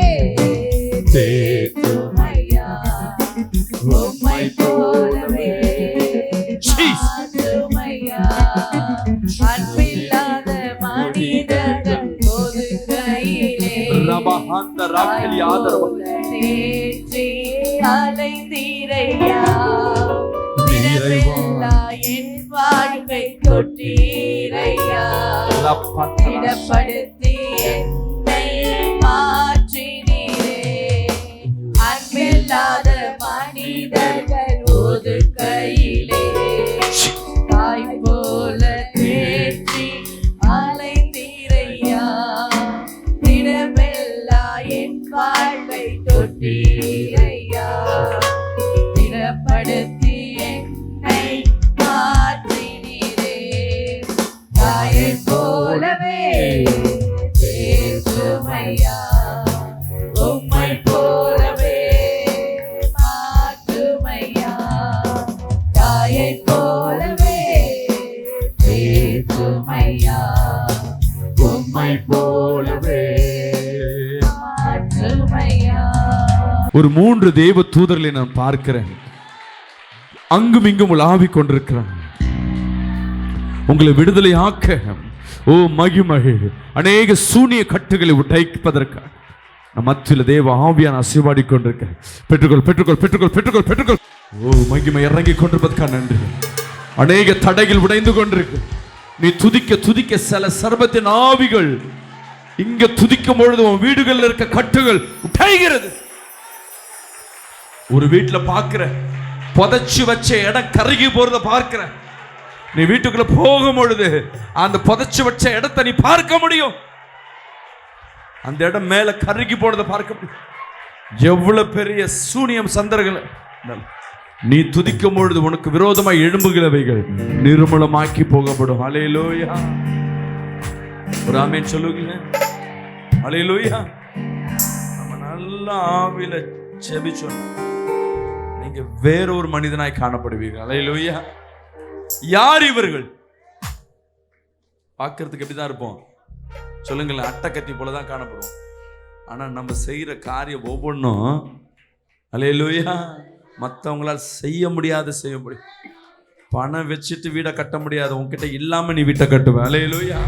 தேற்றுமையா உம்மை போலவே மாற்றுமையா அன்பில்லாத மனிதர்கள் ஒதுக்கையிலே ரபஹந்த ராக்கலி ஆதரவு தேற்றி அலைந்தீரையா நிறைவெல்லா என் வாழ்வை தொட்டீரையா இடப்படுத்தி என்னை மாற்றினீரே அன்பில்லாத மனிதர்கள் ஒதுக்கையிலே தாய் போல தேற்றி அலைந்தீரையா இடமெல்லா என் வாழ்வை தொட்டீரையா இடப்படுத்தி என்னை மாற்றினீரே தாயை போலவே தேற்றுமையா உம்மை போலவே மாற்றுமையா தாயை போலவே தேற்றுமையா உம்மை போலவே மாற்றுமையா. ஒரு 3 தேவ தூதர்களை நான் பார்க்கிறேன். அங்கும் இங்கும் உலாவிக் கொண்டிருக்கிறான். உங்களை விடுதலை ஆக்க ஓ மகிமை அநேக சூனிய கட்டுகளை உடைப்பதற்காக நம் மத்தியில் தேவ ஆவியான அசைவாடி கொண்டிருக்க பெற்றுக்கொள் பெற்றுக்கொள் பெற்றுக்கொள் பெற்றுக்கொள் பெற்றுக்கொள். ஓ மகிமை இறங்கி கொண்டிருப்பதற்காக நன்றி. அநேக தடைகள் உடைந்து கொண்டிருக்கு. நீ துதிக்க துதிக்க சில சர்பத்தின் ஆவிகள் இங்க துதிக்கும் பொழுது உன் வீடுகளில் இருக்க கட்டுகள் உடைகிறது. ஒரு வீட்டுல பார்க்கிற புதைச்சு வச்ச இடம் கருகி போறத பார்க்கிற. நீ வீட்டுக்குள்ள போகும் பொழுது அந்த புதைச்சு வச்ச இடத்தை நீ பார்க்க முடியும். அந்த இடம் மேல கருகி போனதை பார்க்க முடியும். எவ்வளவு பெரிய சூனியம் சந்தர்களை நீ துதிக்கும் பொழுது உனக்கு விரோதமாய் எழும்புகிறவைகள் நிர்மூலமாக்கி போகப்படும். ஹல்லேலூயா. ஒரு ஆமென் சொல்லுங்க. ஹல்லேலூயா. நம்ம நல்ல ஆவியில ஜெபிச்சோம், நீங்க வேறொரு மனிதனாய் காணப்படுவீர்கள். ஹல்லேலூயா. யார் இவர்கள்? பார்க்கறதுக்கு எப்படிதான் இருப்போம் சொல்லுங்களேன், அட்டக்கத்தி போலதான் காணப்படுவோம். ஆனா நம்ம செய்யற காரியம் ஒவ்வொன்றும் ஹல்லேலூயா மற்றவங்களால் செய்ய முடியாது. செய்ய முடியும். பணம் வச்சுட்டு வீடை கட்ட முடியாது. உன்கிட்ட இல்லாம நீ வீட்டை கட்டுவ. ஹல்லேலூயா.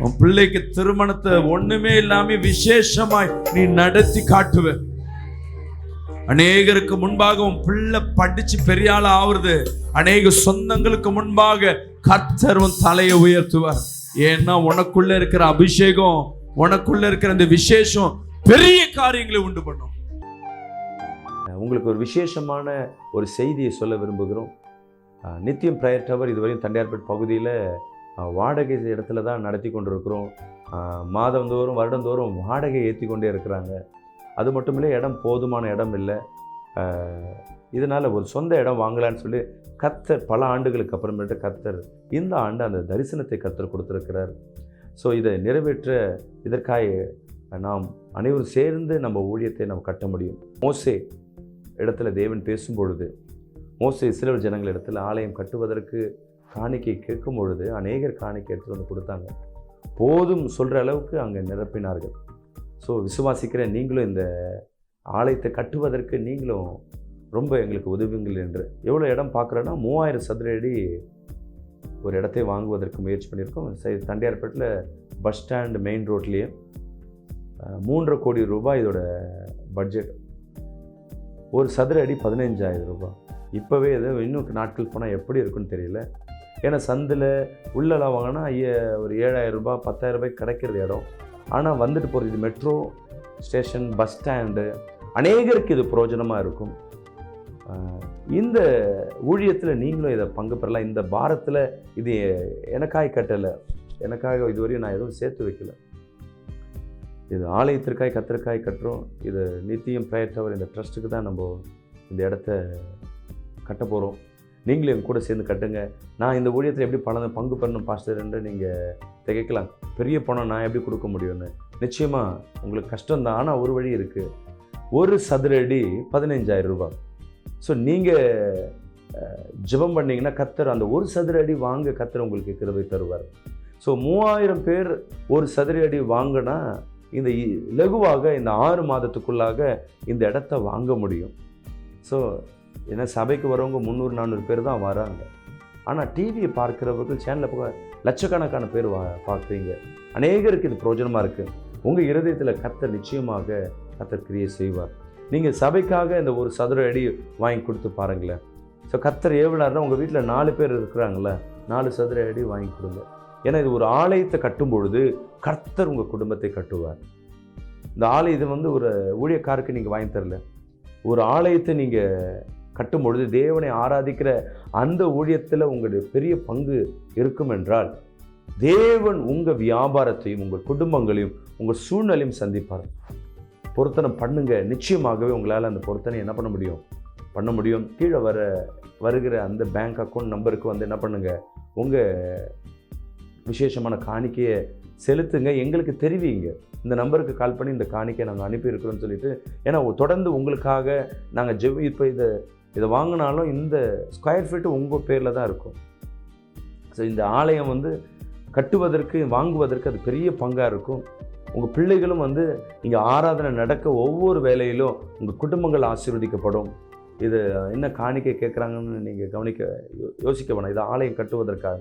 உன் பிள்ளைக்கு திருமணத்தை ஒண்ணுமே இல்லாம விசேஷமாய் நீ நடத்தி காட்டுவ. அநேகருக்கு முன்பாக உன் பிள்ளை படிச்சு பெரிய ஆள் ஆகுறது, அநேக சொந்தங்களுக்கு முன்பாக கர்த்தர் உன் தலையை உயர்த்துவார். ஏன்னா உனக்குள்ள இருக்கிற அபிஷேகம், உனக்குள்ள இருக்கிற அந்த விசேஷம் பெரிய காரியங்களை உண்டு பண்ணும். உங்களுக்கு ஒரு விசேஷமான ஒரு செய்தியை சொல்ல விரும்புகிறோம். நித்தியம் பிரேயர் டவர் இதுவரையும் தண்டையார்பேட் பகுதியில் வாடகை இடத்துல தான் நடத்தி கொண்டிருக்கிறோம். மாதந்தோறும் வருடந்தோறும் வாடகை ஏற்றி கொண்டே இருக்கிறாங்க. அது மட்டும் இல்லை, இடம் போதுமான இடம் இல்லை. இதனால் ஒரு சொந்த இடம் வாங்கலான்னு சொல்லி கர்த்தர் பல ஆண்டுகளுக்கு அப்புறமேட்டு கர்த்தர் இந்த ஆண்டு அந்த தரிசனத்தை கர்த்தர் கொடுத்துருக்கிறார். ஸோ இதை நிறைவேற்ற இதற்காக நாம் அனைவரும் சேர்ந்து நம்ம ஊழியத்தை நம்ம கட்ட முடியும். மோசே இடத்துல தேவன் பேசும்பொழுது, மோசே இஸ்ரவேல் ஜனங்கள் இடத்துல ஆலயம் கட்டுவதற்கு காணிக்கை கேட்கும் பொழுது அநேகர் காணிக்கை எடுத்துகிட்டு வந்து கொடுத்தாங்க. போதும் சொல்கிற அளவுக்கு அங்கே நிரப்பினார்கள். ஸோ விசுவாசிக்கிற நீங்களும் இந்த ஆலயத்தை கட்டுவதற்கு நீங்களும் ரொம்ப எங்களுக்கு உதவுங்கள் என்று. எவ்வளோ இடம் பார்க்குறோன்னா 3000 சதுர அடி ஒரு இடத்தை வாங்குவதற்கு முயற்சி பண்ணியிருக்கோம். தண்டையார்பேட்டில் பஸ் ஸ்டாண்ட் மெயின் ரோட்லேயே 3.5 கோடி ரூபாய் இதோட பட்ஜெட். ஒரு சதுர அடி 15,000 ரூபாய். இப்போவே இது இன்னும் நாட்கள் போனால் எப்படி இருக்குன்னு தெரியல. ஏன்னா சந்தில் உள்ளெல்லாம் வாங்கினா ஒரு 7,000 ரூபாய் 10,000 ரூபாய்க்கு கிடைக்கிறது இடம். ஆனால் வந்துட்டு போகிறது இது மெட்ரோ ஸ்டேஷன், பஸ் ஸ்டாண்டு, அநேகருக்கு இது பிரயோஜனமாக இருக்கும். இந்த ஊழியத்தில் நீங்களும் இதை பங்கு பெறலாம். இந்த பாரத்தில் இது எனக்காக கட்டலை, எனக்காக இதுவரையும் நான் எதுவும் சேர்த்து வைக்கல. இது ஆலயத்திற்காய் கர்த்தருக்காய் கட்டுறோம். இது நித்தியம் பிரேயர் டவர் இந்த ட்ரஸ்ட்டுக்கு தான் நம்ம இந்த இடத்த கட்ட போகிறோம். நீங்களும் என் கூட சேர்ந்து கட்டுங்க. நான் இந்த ஊழியத்தில் எப்படி பங்கு பெறணும் பாஸ்டர் என்று நீங்கள் திகைக்கலாம். பெரிய பணம் நான் எப்படி கொடுக்க முடியும்னு. நிச்சயமாக உங்களுக்கு கஷ்டம்தான். ஆனால் ஒரு வழி இருக்குது. ஒரு சதுர அடி 15,000 ரூபாய். ஸோ நீங்கள் ஜெபம் பண்ணிங்கன்னா கர்த்தர் அந்த ஒரு சதுர அடி வாங்க கர்த்தர் உங்களுக்கு கிருபை தருவார். ஸோ 3000 பேர் ஒரு சதுர அடி வாங்கினா இந்த இலகுவாக இந்த 6 மாதத்துக்குள்ளாக இந்த இடத்த வாங்க முடியும். ஸோ ஏன்னா சபைக்கு வரவங்க 300-400 பேர் தான் வராங்க. ஆனால் டிவியை பார்க்குறவர்கள் சேனலில் லட்சக்கணக்கான பேர் பார்க்குறீங்க. அநேகருக்கு இது பிரயோஜனமாக இருக்குது. உங்கள் இருதயத்தில் கர்த்தர் நிச்சயமாக கர்த்தர் கிரியை செய்வார். நீங்கள் சபைக்காக இந்த ஒரு சதுர அடி வாங்கி கொடுத்து பாருங்களேன். ஸோ கர்த்தர் ஏவினார்னா உங்கள் வீட்டில் 4 பேர் இருக்கிறாங்களே, 4 சதுர அடி வாங்கி கொடுங்க. ஏன்னா இது ஒரு ஆலயத்தை கட்டும் பொழுது கர்த்தர் உங்கள் குடும்பத்தை கட்டுவார். இந்த ஆலயம் இது ஒரு ஊழியக்காருக்கு நீங்கள் வாங்கி தரல. ஒரு ஆலயத்தை நீங்கள் கட்டும் பொழுது தேவனை ஆராதிக்கிற அந்த ஊழியத்தில் உங்களுடைய பெரிய பங்கு இருக்கும் என்றால் தேவன் உங்கள் வியாபாரத்தையும் உங்கள் குடும்பங்களையும் உங்கள் சூழ்நிலையும் சந்திப்பார். பொருத்தனை பண்ணுங்க. நிச்சயமாகவே உங்களால் அந்த பொருத்தனை என்ன பண்ண முடியும். கீழே வருகிற அந்த பேங்க் அக்கௌண்ட் நம்பருக்கு என்ன பண்ணுங்க, உங்கள் விசேஷமான காணிக்கையை செலுத்துங்க, எங்களுக்கு தெரிவிங்க. இந்த நம்பருக்கு கால் பண்ணி இந்த காணிக்கை நாங்கள் அனுப்பியிருக்கிறோன்னு சொல்லிட்டு. ஏன்னா தொடர்ந்து உங்களுக்காக நாங்கள் இப்போ இதை வாங்கினாலும் இந்த ஸ்கொயர் ஃபீட்டு உங்கள் பேரில் தான் இருக்கும். ஸோ இந்த ஆலயம் கட்டுவதற்கு வாங்குவதற்கு அது பெரிய பங்காக இருக்கும். உங்கள் பிள்ளைகளும் இங்கே ஆராதனை நடக்க ஒவ்வொரு வேலையிலும் உங்கள் குடும்பங்கள் ஆசீர்வதிக்கப்படும். இது என்ன காணிக்கை கேட்குறாங்கன்னு நீங்கள் யோசிக்க வேணாம். இது ஆலயம் கட்டுவதற்காக.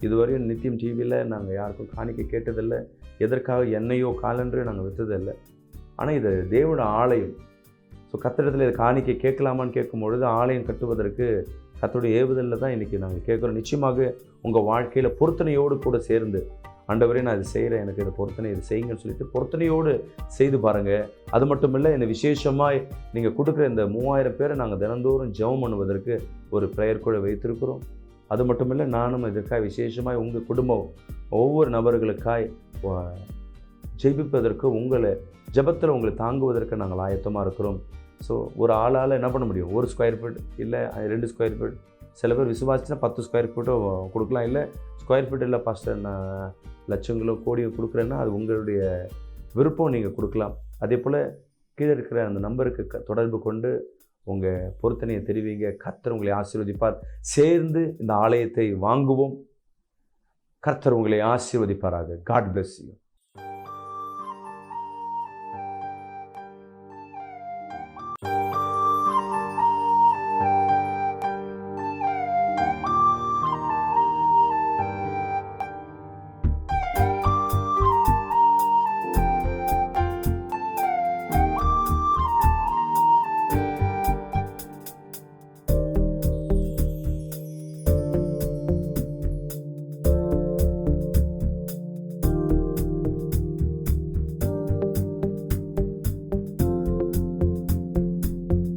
இதுவரையும் நித்தியம் டிவியில் நாங்கள் யாருக்கும் காணிக்கை கேட்டதில்லை. எதற்காக எண்ணெயோ காலன்றோ நாங்கள் விற்றதில்லை. ஆனால் இது தேவனோட ஆலயம். ஸோ கர்த்தரிடத்தில் இது காணிக்கை கேட்கலாமான்னு கேட்கும்பொழுது ஆலயம் கட்டுவதற்கு கர்த்தருடைய ஏவுதலில் தான் இன்றைக்கி நாங்கள் கேட்குறோம். நிச்சயமாக உங்கள் வாழ்க்கையில் பொருத்தனையோடு கூட சேர்ந்து ஆண்டவரே நான் இது செய்கிறேன், எனக்கு இது பொருத்தனை இது செய்யுங்கன்னு சொல்லிட்டு பொருத்தனையோடு செய்து பாருங்கள். அது மட்டும் இல்லை, இந்த விசேஷமாக நீங்கள் கொடுக்குற இந்த 3000 பேரை நாங்கள் தினந்தோறும் ஜெபம் பண்ணுவதற்கு ஒரு ப்ரேயர் கூட வைத்திருக்கிறோம். அது மட்டும் இல்லை, நானும் இதற்காக விசேஷமாக உங்கள் குடும்பம் ஒவ்வொரு நபர்களுக்காய் ஜெபிப்பதற்கு ஜெபத்தில் உங்களை தாங்குவதற்கு நாங்கள் ஆயத்தமாக இருக்கிறோம். ஸோ ஒரு ஆளால் என்ன பண்ண முடியும்? 1 ஸ்கொயர் ஃபீட் இல்லை 2 ஸ்கொயர் ஃபீட், சில பேர் விசுவாசிச்சுன்னா 10 ஸ்கொயர் ஃபீட்டோ கொடுக்கலாம். இல்லை ஸ்கொயர் ஃபீட் இல்லை பாஸ்டர் நான் லட்சங்களோ கோடியோ கொடுக்குறேன்னா அது உங்களுடைய விருப்பம், நீங்கள் கொடுக்கலாம். அதே போல் கீழே இருக்கிற அந்த நம்பருக்கு தொடர்பு கொண்டு உங்கள் பொருத்தனையை தெரிவிங்க. கர்த்தர் உங்களை ஆசீர்வதிப்பார். சேர்ந்து இந்த ஆலயத்தை வாங்குவோம். கர்த்தர் உங்களை ஆசீர்வதிப்பாராக. God bless you.